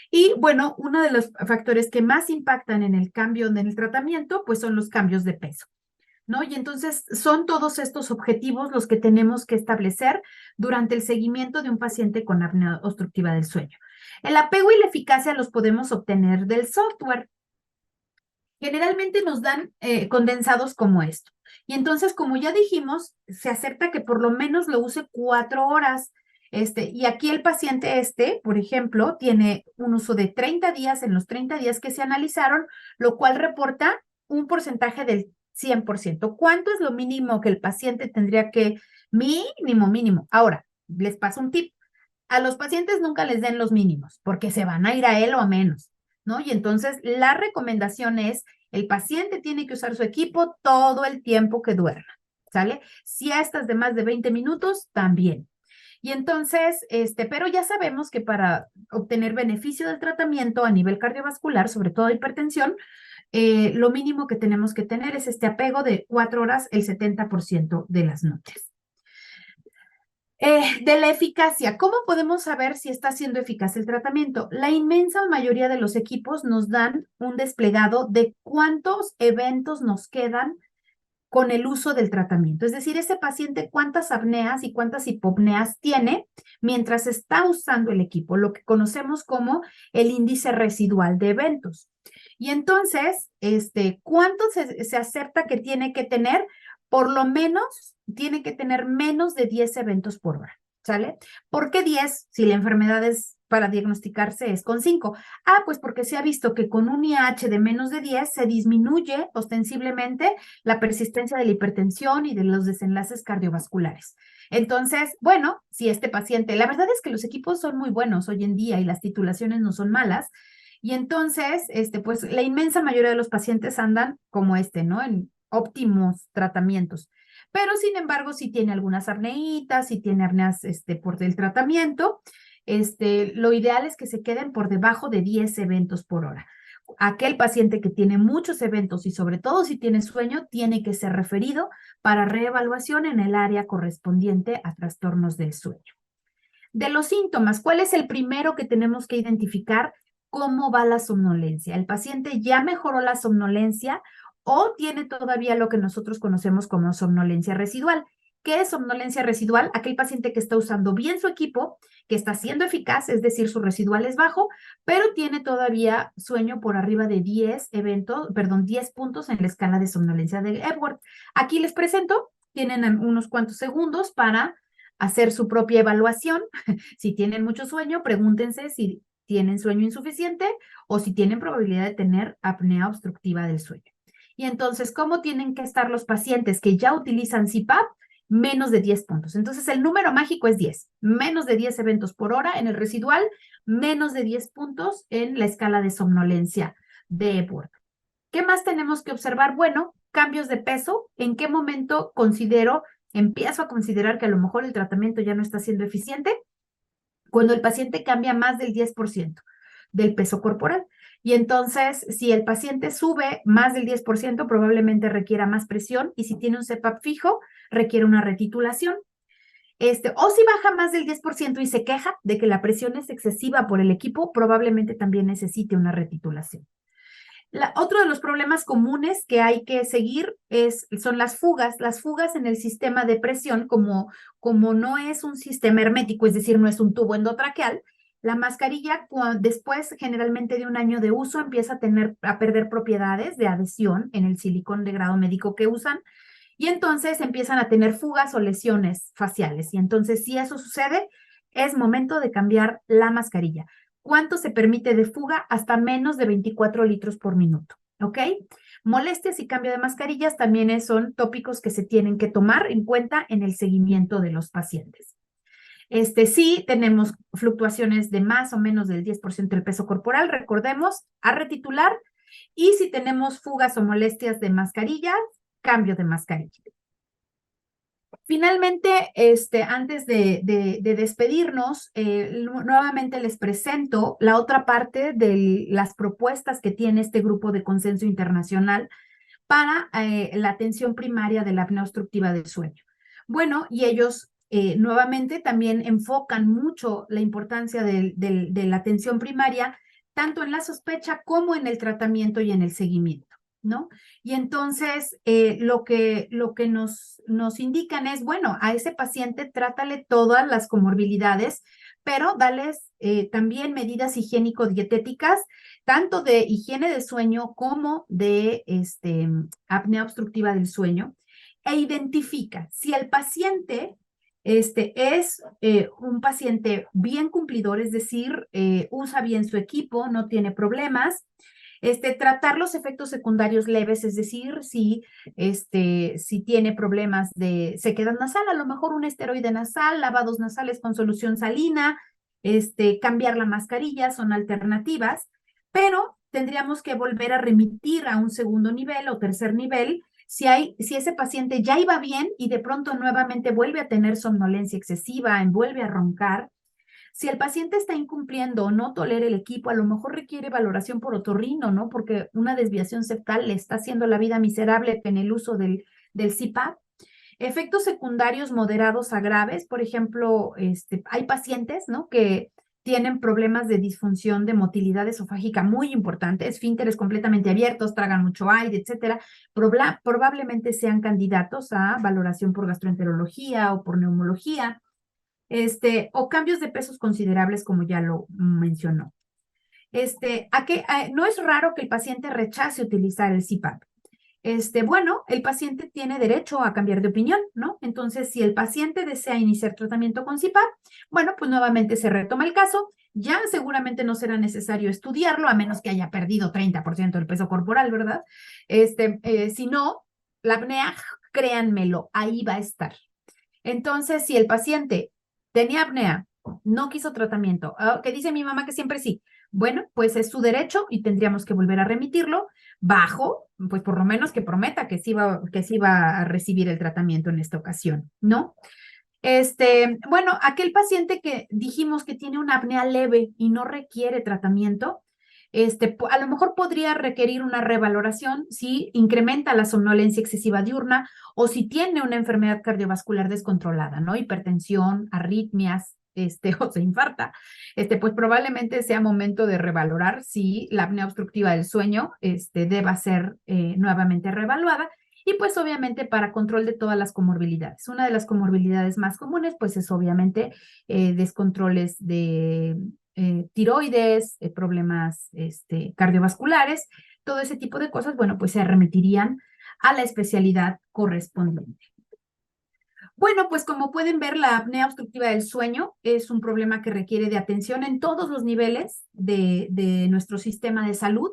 Y bueno, uno de los factores que más impactan en el cambio en el tratamiento, pues son los cambios de peso, ¿no? Y entonces son todos estos objetivos los que tenemos que establecer durante el seguimiento de un paciente con apnea obstructiva del sueño. El apego y la eficacia los podemos obtener del software. Generalmente nos dan condensados como esto. Y entonces, como ya dijimos, se acepta que por lo menos lo use 4 horas. Y aquí el paciente por ejemplo, tiene un uso de 30 días en los 30 días que se analizaron, lo cual reporta un porcentaje del 100%. ¿Cuánto es lo mínimo que el paciente tendría que, mínimo? Ahora, les paso un tip. A los pacientes nunca les den los mínimos, porque se van a ir a él o a menos, ¿no? Y entonces la recomendación es, el paciente tiene que usar su equipo todo el tiempo que duerma, ¿sale? Siestas de más de 20 minutos, también. Y entonces, pero ya sabemos que para obtener beneficio del tratamiento a nivel cardiovascular, sobre todo hipertensión, lo mínimo que tenemos que tener es este apego de 4 horas el 70% de las noches. De la eficacia, ¿cómo podemos saber si está siendo eficaz el tratamiento? La inmensa mayoría de los equipos nos dan un desplegado de cuántos eventos nos quedan con el uso del tratamiento. Es decir, ese paciente cuántas apneas y cuántas hipopneas tiene mientras está usando el equipo, lo que conocemos como el índice residual de eventos. Y entonces, ¿cuánto se acepta que tiene que tener? Por lo menos tiene que tener menos de 10 eventos por hora, ¿sale? ¿Por qué 10 si la enfermedad es para diagnosticarse es con 5? Ah, pues porque se ha visto que con un IH de menos de 10 se disminuye ostensiblemente la persistencia de la hipertensión y de los desenlaces cardiovasculares. Entonces, bueno, si este paciente, la verdad es que los equipos son muy buenos hoy en día y las titulaciones no son malas, y entonces, pues la inmensa mayoría de los pacientes andan como ¿no? En óptimos tratamientos. Pero, sin embargo, si tiene algunas apneitas, si tiene apneas por el tratamiento, lo ideal es que se queden por debajo de 10 eventos por hora. Aquel paciente que tiene muchos eventos y sobre todo si tiene sueño, tiene que ser referido para reevaluación en el área correspondiente a trastornos del sueño. De los síntomas, ¿cuál es el primero que tenemos que identificar? ¿Cómo va la somnolencia? ¿El paciente ya mejoró la somnolencia o tiene todavía lo que nosotros conocemos como somnolencia residual? ¿Qué es somnolencia residual? Aquel paciente que está usando bien su equipo, que está siendo eficaz, es decir, su residual es bajo, pero tiene todavía sueño por arriba de 10 puntos en la escala de somnolencia de Epworth. Aquí les presento, tienen unos cuantos segundos para hacer su propia evaluación. Si tienen mucho sueño, pregúntense si tienen sueño insuficiente o si tienen probabilidad de tener apnea obstructiva del sueño. Y entonces, ¿cómo tienen que estar los pacientes que ya utilizan CPAP? Menos de 10 puntos. Entonces, el número mágico es 10. Menos de 10 eventos por hora en el residual, menos de 10 puntos en la escala de somnolencia de Epworth. ¿Qué más tenemos que observar? Bueno, cambios de peso. ¿En qué momento empiezo a considerar que a lo mejor el tratamiento ya no está siendo eficiente? Cuando el paciente cambia más del 10% del peso corporal. Y entonces, si el paciente sube más del 10%, probablemente requiera más presión y si tiene un CPAP fijo, requiere una retitulación. O si baja más del 10% y se queja de que la presión es excesiva por el equipo, probablemente también necesite una retitulación. Otro de los problemas comunes que hay que seguir son las fugas. Las fugas en el sistema de presión, como no es un sistema hermético, es decir, no es un tubo endotraqueal, la mascarilla después generalmente de un año de uso empieza a perder propiedades de adhesión en el silicón de grado médico que usan y entonces empiezan a tener fugas o lesiones faciales. Y entonces si eso sucede, es momento de cambiar la mascarilla. ¿Cuánto se permite de fuga? Hasta menos de 24 litros por minuto. ¿ok? Molestias y cambio de mascarillas también son tópicos que se tienen que tomar en cuenta en el seguimiento de los pacientes. Sí, tenemos fluctuaciones de más o menos del 10% del peso corporal, recordemos, a retitular, y si tenemos fugas o molestias de mascarillas, cambio de mascarilla. Finalmente, antes de despedirnos, nuevamente les presento la otra parte de las propuestas que tiene este grupo de consenso internacional para la atención primaria de la apnea obstructiva del sueño. Bueno, y ellos nuevamente también enfocan mucho la importancia de la atención primaria, tanto en la sospecha como en el tratamiento y en el seguimiento, ¿no? Y entonces lo que nos indican es, bueno, a ese paciente trátale todas las comorbilidades, pero dales también medidas higiénico-dietéticas, tanto de higiene de sueño como de apnea obstructiva del sueño, e identifica si el paciente es un paciente bien cumplidor, es decir, usa bien su equipo, no tiene problemas. Tratar los efectos secundarios leves, es decir, si tiene problemas de sequedad nasal, a lo mejor un esteroide nasal, lavados nasales con solución salina, cambiar la mascarilla, son alternativas, pero tendríamos que volver a remitir a un segundo nivel o tercer nivel si ese paciente ya iba bien y de pronto nuevamente vuelve a tener somnolencia excesiva, vuelve a roncar. Si el paciente está incumpliendo o no tolera el equipo, a lo mejor requiere valoración por otorrino, ¿no? Porque una desviación septal le está haciendo la vida miserable en el uso del CPAP. Efectos secundarios moderados a graves, por ejemplo, hay pacientes, ¿no? Que tienen problemas de disfunción de motilidad esofágica muy importante, esfínteres completamente abiertos, tragan mucho aire, etcétera. Probablemente sean candidatos a valoración por gastroenterología o por neumología, o cambios de pesos considerables, como ya lo mencionó. No es raro que el paciente rechace utilizar el CPAP. Bueno, el paciente tiene derecho a cambiar de opinión, ¿no? Entonces, si el paciente desea iniciar tratamiento con CPAP, bueno, pues nuevamente se retoma el caso. Ya seguramente no será necesario estudiarlo, a menos que haya perdido 30% del peso corporal, ¿verdad? Si no, la apnea, créanmelo, ahí va a estar. Entonces, si el paciente tenía apnea, no quiso tratamiento, que dice mi mamá que siempre sí, bueno, pues es su derecho y tendríamos que volver a remitirlo bajo, pues por lo menos que prometa que sí va a recibir el tratamiento en esta ocasión, ¿no? Bueno, aquel paciente que dijimos que tiene una apnea leve y no requiere tratamiento, a lo mejor podría requerir una revaloración si incrementa la somnolencia excesiva diurna o si tiene una enfermedad cardiovascular descontrolada, ¿no? Hipertensión, arritmias, o se infarta, pues probablemente sea momento de revalorar si la apnea obstructiva del sueño, deba ser nuevamente reevaluada. Y pues obviamente para control de todas las comorbilidades. Una de las comorbilidades más comunes pues es obviamente descontroles de tiroides, problemas cardiovasculares, todo ese tipo de cosas, bueno, pues se remitirían a la especialidad correspondiente. Bueno, pues como pueden ver, la apnea obstructiva del sueño es un problema que requiere de atención en todos los niveles de nuestro sistema de salud.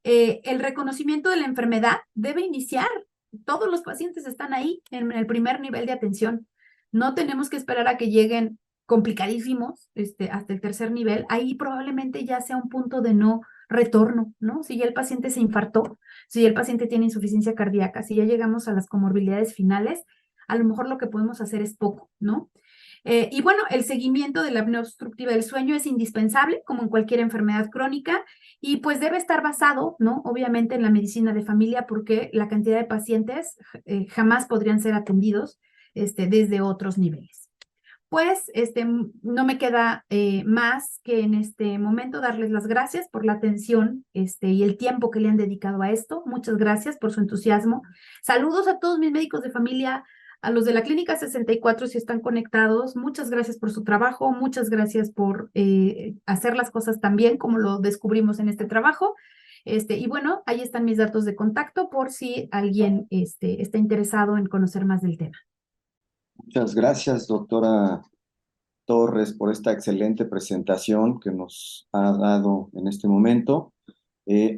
El reconocimiento de la enfermedad debe iniciar. Todos los pacientes están ahí en el primer nivel de atención. No tenemos que esperar a que lleguen complicadísimos hasta el tercer nivel. Ahí probablemente ya sea un punto de no retorno, ¿no? Si ya el paciente se infartó, si ya el paciente tiene insuficiencia cardíaca, si ya llegamos a las comorbilidades finales, a lo mejor lo que podemos hacer es poco, ¿no? Y bueno, el seguimiento de la apnea obstructiva del sueño es indispensable, como en cualquier enfermedad crónica, y pues debe estar basado, ¿no? Obviamente en la medicina de familia, porque la cantidad de pacientes jamás podrían ser atendidos desde otros niveles. Pues no me queda más que en este momento darles las gracias por la atención y el tiempo que le han dedicado a esto. Muchas gracias por su entusiasmo. Saludos a todos mis médicos de familia, a los de la Clínica 64 si están conectados. Muchas gracias por su trabajo, muchas gracias por hacer las cosas tan bien como lo descubrimos en este trabajo. Y bueno, ahí están mis datos de contacto por si alguien está interesado en conocer más del tema. Muchas gracias, doctora Torres, por esta excelente presentación que nos ha dado en este momento.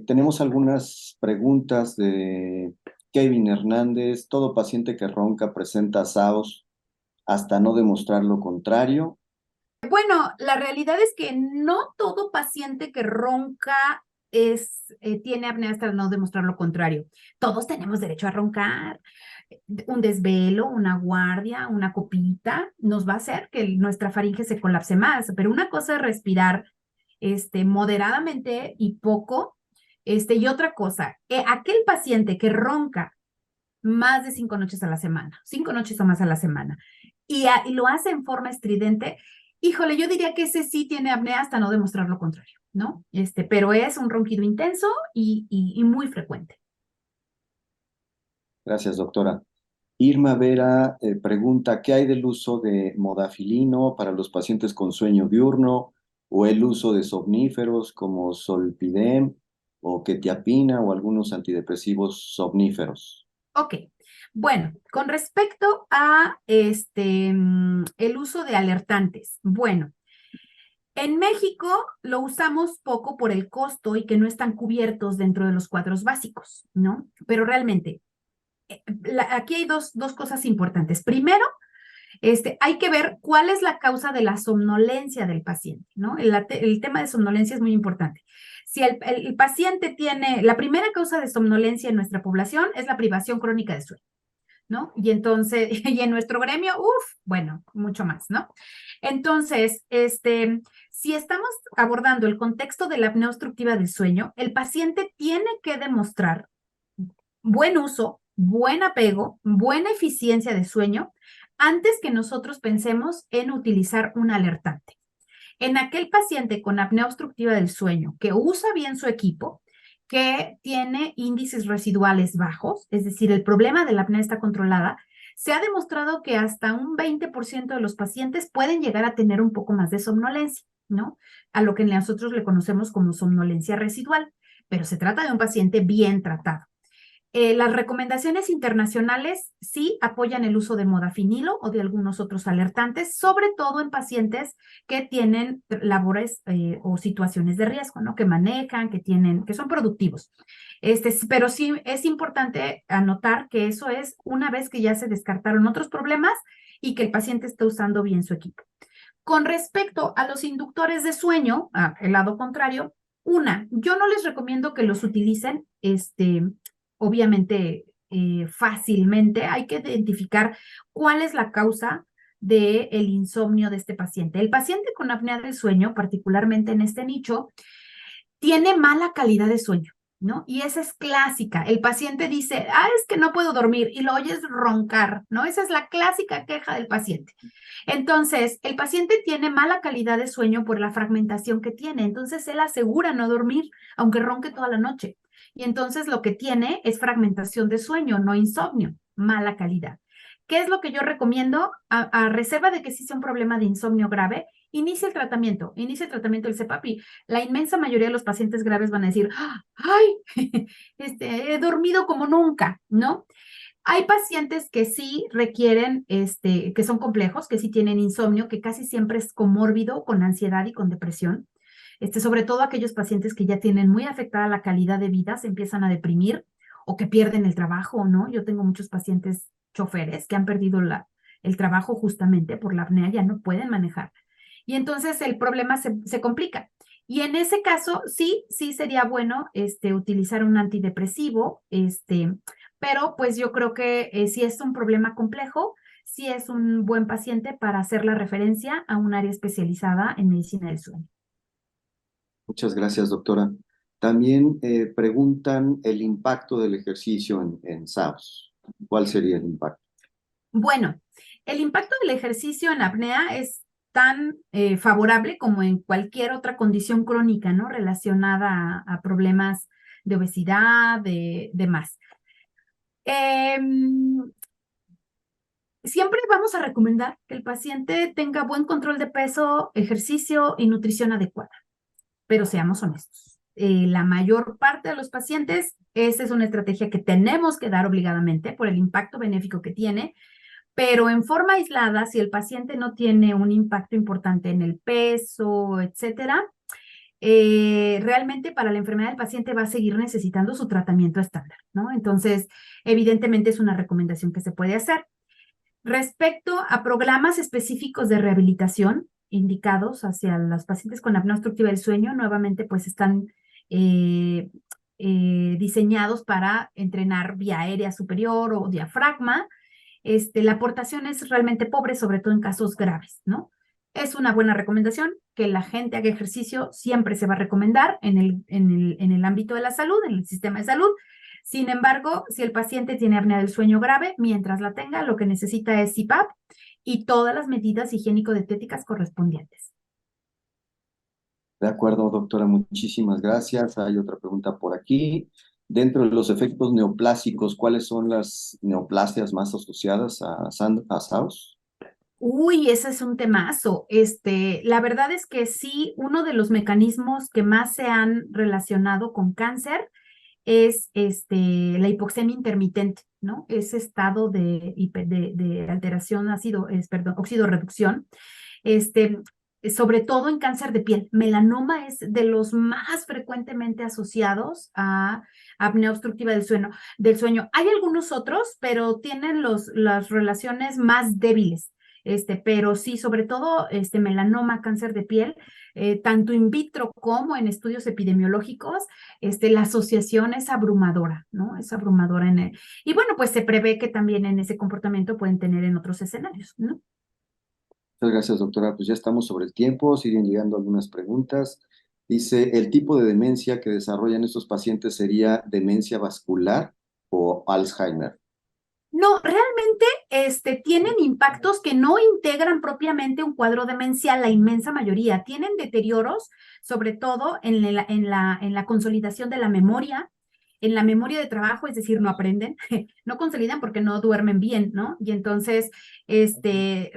Tenemos algunas preguntas de Kevin Hernández. ¿Todo paciente que ronca presenta SAOS hasta no demostrar lo contrario? Bueno, la realidad es que no todo paciente que ronca tiene apnea hasta no demostrar lo contrario. Todos tenemos derecho a roncar. Un desvelo, una guardia, una copita, nos va a hacer que nuestra faringe se colapse más. Pero una cosa es respirar moderadamente y poco. Y otra cosa, aquel paciente que ronca más de 5 noches a la semana, 5 noches o más a la semana, y lo hace en forma estridente, híjole, yo diría que ese sí tiene apnea hasta no demostrar lo contrario, ¿no? Pero es un ronquido intenso y muy frecuente. Gracias, doctora. Irma Vera pregunta, ¿qué hay del uso de modafilino para los pacientes con sueño diurno o el uso de somníferos como Solpidem o quetiapina o algunos antidepresivos somníferos? Ok, bueno, con respecto a el uso de alertantes, bueno, en México lo usamos poco por el costo y que no están cubiertos dentro de los cuadros básicos, ¿no? Pero realmente, aquí hay dos cosas importantes. Primero, hay que ver cuál es la causa de la somnolencia del paciente, ¿no? El tema de somnolencia es muy importante. Si el paciente tiene, la primera causa de somnolencia en nuestra población es la privación crónica de sueño, ¿no? Y entonces, y en nuestro gremio, bueno, mucho más, ¿no? Entonces, si estamos abordando el contexto de la apnea obstructiva del sueño, el paciente tiene que demostrar buen uso, buen apego, buena eficiencia de sueño antes que nosotros pensemos en utilizar un alertante. En aquel paciente con apnea obstructiva del sueño que usa bien su equipo, que tiene índices residuales bajos, es decir, el problema de la apnea está controlada, se ha demostrado que hasta un 20% de los pacientes pueden llegar a tener un poco más de somnolencia, ¿no? A lo que nosotros le conocemos como somnolencia residual, pero se trata de un paciente bien tratado. Las recomendaciones internacionales sí apoyan el uso de modafinilo o de algunos otros alertantes, sobre todo en pacientes que tienen labores o situaciones de riesgo, ¿no? Que manejan, que son productivos. Pero sí es importante anotar que eso es una vez que ya se descartaron otros problemas y que el paciente está usando bien su equipo. Con respecto a los inductores de sueño, el lado contrario, yo no les recomiendo que los utilicen, obviamente, fácilmente. Hay que identificar cuál es la causa del insomnio de este paciente. El paciente con apnea del sueño, particularmente en este nicho, tiene mala calidad de sueño, ¿no? Y esa es clásica. El paciente dice, es que no puedo dormir y lo oyes roncar, ¿no? Esa es la clásica queja del paciente. Entonces, el paciente tiene mala calidad de sueño por la fragmentación que tiene. Entonces, él asegura no dormir, aunque ronque toda la noche. Y entonces lo que tiene es fragmentación de sueño, no insomnio, mala calidad. ¿Qué es lo que yo recomiendo? A reserva de que sí sea un problema de insomnio grave, inicia el tratamiento del CEPAP. La inmensa mayoría de los pacientes graves van a decir, ¡ay! He dormido como nunca, ¿no? Hay pacientes que sí requieren, que son complejos, que sí tienen insomnio, que casi siempre es comórbido con ansiedad y con depresión. Sobre todo aquellos pacientes que ya tienen muy afectada la calidad de vida, se empiezan a deprimir o que pierden el trabajo, ¿no? Yo tengo muchos pacientes choferes que han perdido el trabajo justamente por la apnea, ya no pueden manejar. Y entonces el problema se complica. Y en ese caso, sí sería bueno utilizar un antidepresivo, pero pues yo creo que si es un problema complejo, sí es un buen paciente para hacer la referencia a un área especializada en medicina del sueño. Muchas gracias, doctora. También preguntan el impacto del ejercicio en SAOS. ¿Cuál sería el impacto? Bueno, el impacto del ejercicio en apnea es tan favorable como en cualquier otra condición crónica, ¿no? Relacionada a problemas de obesidad, de demás. Siempre vamos a recomendar que el paciente tenga buen control de peso, ejercicio y nutrición adecuada, pero seamos honestos. La mayor parte de los pacientes, esa es una estrategia que tenemos que dar obligadamente por el impacto benéfico que tiene, pero en forma aislada, si el paciente no tiene un impacto importante en el peso, etcétera, realmente para la enfermedad del paciente va a seguir necesitando su tratamiento estándar, ¿no? Entonces, evidentemente es una recomendación que se puede hacer. Respecto a programas específicos de rehabilitación indicados hacia los pacientes con apnea obstructiva del sueño, nuevamente pues están eh, diseñados para entrenar vía aérea superior o diafragma. La aportación es realmente pobre, sobre todo en casos graves, ¿no? Es una buena recomendación que la gente haga ejercicio, siempre se va a recomendar en el ámbito de la salud, en el sistema de salud. Sin embargo, si el paciente tiene apnea del sueño grave, mientras la tenga, lo que necesita es CPAP y todas las medidas higiénico-dietéticas correspondientes. De acuerdo, doctora, muchísimas gracias. Hay otra pregunta por aquí. Dentro de los efectos neoplásicos, ¿cuáles son las neoplasias más asociadas a SAOS? Uy, ese es un temazo. La verdad es que sí, uno de los mecanismos que más se han relacionado con cáncer es la hipoxemia intermitente, ¿no? Ese estado de alteración perdón, oxidorreducción, este, sobre todo en cáncer de piel. Melanoma es de los más frecuentemente asociados a apnea obstructiva del sueño. Hay algunos otros, pero tienen las relaciones más débiles. Pero sí, sobre todo melanoma, cáncer de piel, tanto in vitro como en estudios epidemiológicos, la asociación es abrumadora, ¿no? Es abrumadora y bueno, pues se prevé que también en ese comportamiento pueden tener en otros escenarios, ¿no? Muchas gracias, doctora. Pues ya estamos sobre el tiempo, siguen llegando algunas preguntas. Dice, ¿el tipo de demencia que desarrollan estos pacientes sería demencia vascular o Alzheimer? No, realmente tienen impactos que no integran propiamente un cuadro demencial, la inmensa mayoría. Tienen deterioros, sobre todo en la consolidación de la memoria, en la memoria de trabajo, es decir, no aprenden, no consolidan porque no duermen bien, ¿no? Y entonces,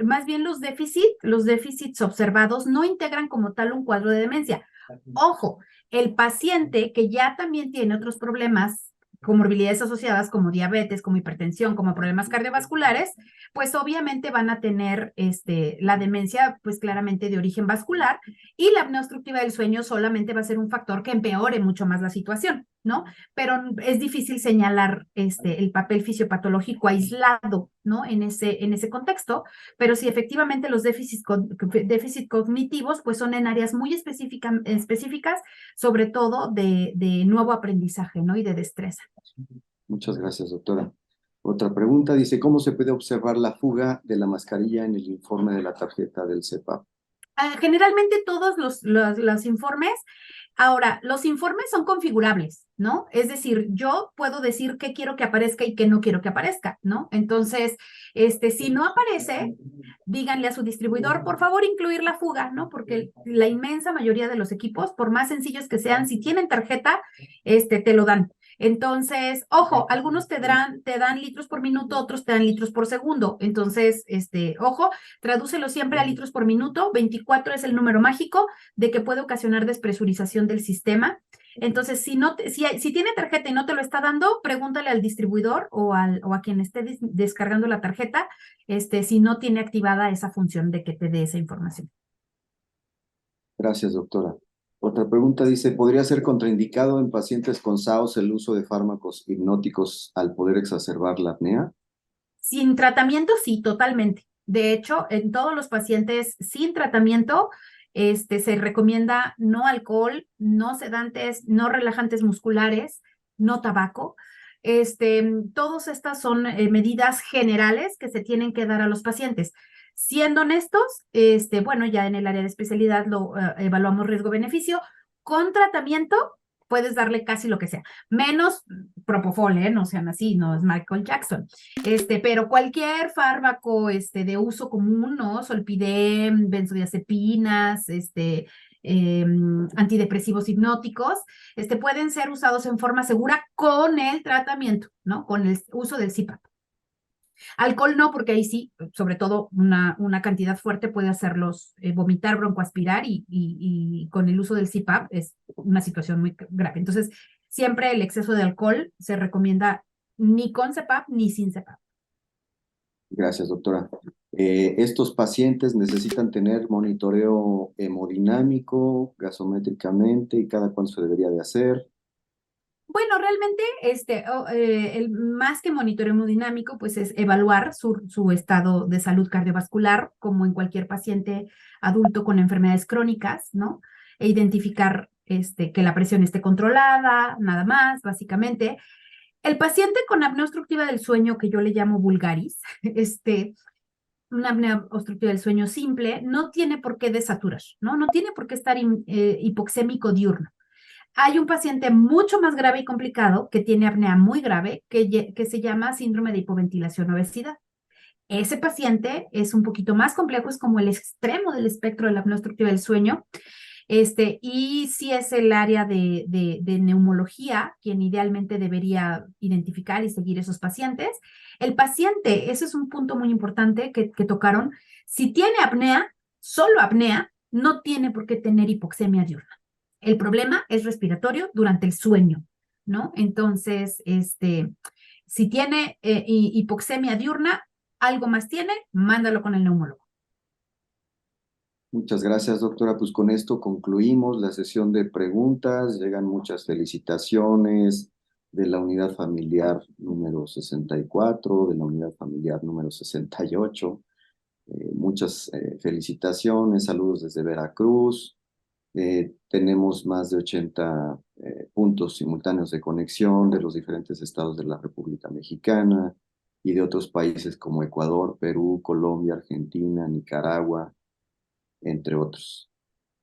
más bien los déficits observados no integran como tal un cuadro de demencia. Ojo, el paciente que ya también tiene otros problemas, comorbilidades asociadas como diabetes, como hipertensión, como problemas cardiovasculares, pues obviamente van a tener la demencia pues claramente de origen vascular, y la apnea obstructiva del sueño solamente va a ser un factor que empeore mucho más la situación, ¿no? Pero es difícil señalar el papel fisiopatológico aislado, ¿no? En ese contexto, pero sí efectivamente los déficits cognitivos pues son en áreas muy específicas, sobre todo de nuevo aprendizaje, ¿no? Y de destreza. Muchas gracias, doctora. Otra pregunta dice, ¿cómo se puede observar la fuga de la mascarilla en el informe de la tarjeta del CEPAP? Generalmente todos los informes, ahora, los informes son configurables, ¿no? Es decir, yo puedo decir qué quiero que aparezca y qué no quiero que aparezca, ¿no? Entonces, si no aparece, díganle a su distribuidor, por favor, incluir la fuga, ¿no? Porque la inmensa mayoría de los equipos, por más sencillos que sean, si tienen tarjeta, te lo dan. Entonces, ojo, algunos te dan litros por minuto, otros te dan litros por segundo. Entonces, ojo, tradúcelo siempre a litros por minuto. 24 es el número mágico de que puede ocasionar despresurización del sistema. Entonces, si tiene tarjeta y no te lo está dando, pregúntale al distribuidor o a quien esté descargando la tarjeta, si no tiene activada esa función de que te dé esa información. Gracias, doctora. Otra pregunta dice, ¿podría ser contraindicado en pacientes con SAOS el uso de fármacos hipnóticos al poder exacerbar la apnea? Sin tratamiento, sí, totalmente. De hecho, en todos los pacientes sin tratamiento, se recomienda no alcohol, no sedantes, no relajantes musculares, no tabaco. Todas estas son medidas generales que se tienen que dar a los pacientes. Siendo honestos, bueno, ya en el área de especialidad lo evaluamos riesgo-beneficio. Con tratamiento, puedes darle casi lo que sea, menos propofol, ¿eh? No sean así, no es Michael Jackson. Pero cualquier fármaco de uso común, ¿no? Zolpidem, benzodiazepinas, antidepresivos hipnóticos, pueden ser usados en forma segura con el tratamiento, ¿no? Con el uso del CPAP. Alcohol no, porque ahí sí, sobre todo una cantidad fuerte puede hacerlos vomitar, broncoaspirar y con el uso del CPAP es una situación muy grave. Entonces, siempre el exceso de alcohol se recomienda ni con CPAP ni sin CPAP. Gracias, doctora. Estos pacientes necesitan tener monitoreo hemodinámico, gasométricamente, y cada cuánto se debería de hacer. Bueno, realmente, el más que monitoreo hemodinámico, pues es evaluar su estado de salud cardiovascular, como en cualquier paciente adulto con enfermedades crónicas, ¿no? E identificar que la presión esté controlada, nada más, básicamente. El paciente con apnea obstructiva del sueño, que yo le llamo vulgaris, una apnea obstructiva del sueño simple, no tiene por qué desaturar, ¿no? No tiene por qué estar hipoxémico diurno. Hay un paciente mucho más grave y complicado que tiene apnea muy grave que se llama síndrome de hipoventilación obesidad. Ese paciente es un poquito más complejo, es como el extremo del espectro de la apnea obstructiva del sueño. Y sí es el área de neumología quien idealmente debería identificar y seguir esos pacientes. El paciente, ese es un punto muy importante que tocaron, si tiene apnea, solo apnea, no tiene por qué tener hipoxemia diurna. El problema es respiratorio durante el sueño, ¿no? Entonces, si tiene hipoxemia diurna, algo más tiene, mándalo con el neumólogo. Muchas gracias, doctora. Pues con esto concluimos la sesión de preguntas. Llegan muchas felicitaciones de la unidad familiar número 64, de la unidad familiar número 68. Muchas felicitaciones, saludos desde Veracruz. Tenemos más de 80 puntos simultáneos de conexión de los diferentes estados de la República Mexicana y de otros países como Ecuador, Perú, Colombia, Argentina, Nicaragua, entre otros.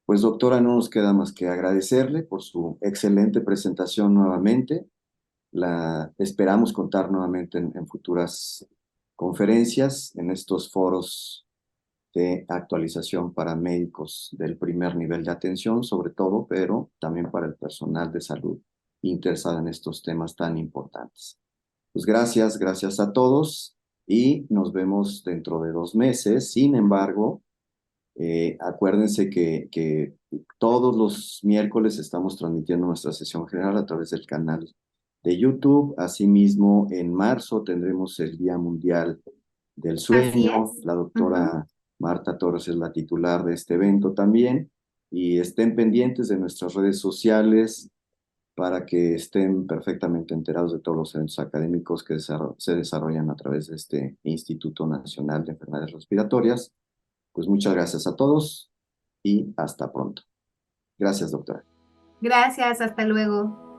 Pues doctora, no nos queda más que agradecerle por su excelente presentación nuevamente. La esperamos contar nuevamente en futuras conferencias, en estos foros de actualización para médicos del primer nivel de atención, sobre todo, pero también para el personal de salud interesado en estos temas tan importantes. Pues gracias, gracias a todos y nos vemos dentro de 2 meses. Sin embargo, acuérdense que todos los miércoles estamos transmitiendo nuestra sesión general a través del canal de YouTube. Asimismo, en marzo tendremos el Día Mundial del Así Sueño. es. La Ujú. doctora Marta Torres es la titular de este evento también. Y estén pendientes de nuestras redes sociales para que estén perfectamente enterados de todos los eventos académicos que se desarrollan a través de este Instituto Nacional de Enfermedades Respiratorias. Pues muchas gracias a todos y hasta pronto. Gracias, doctora. Gracias, hasta luego.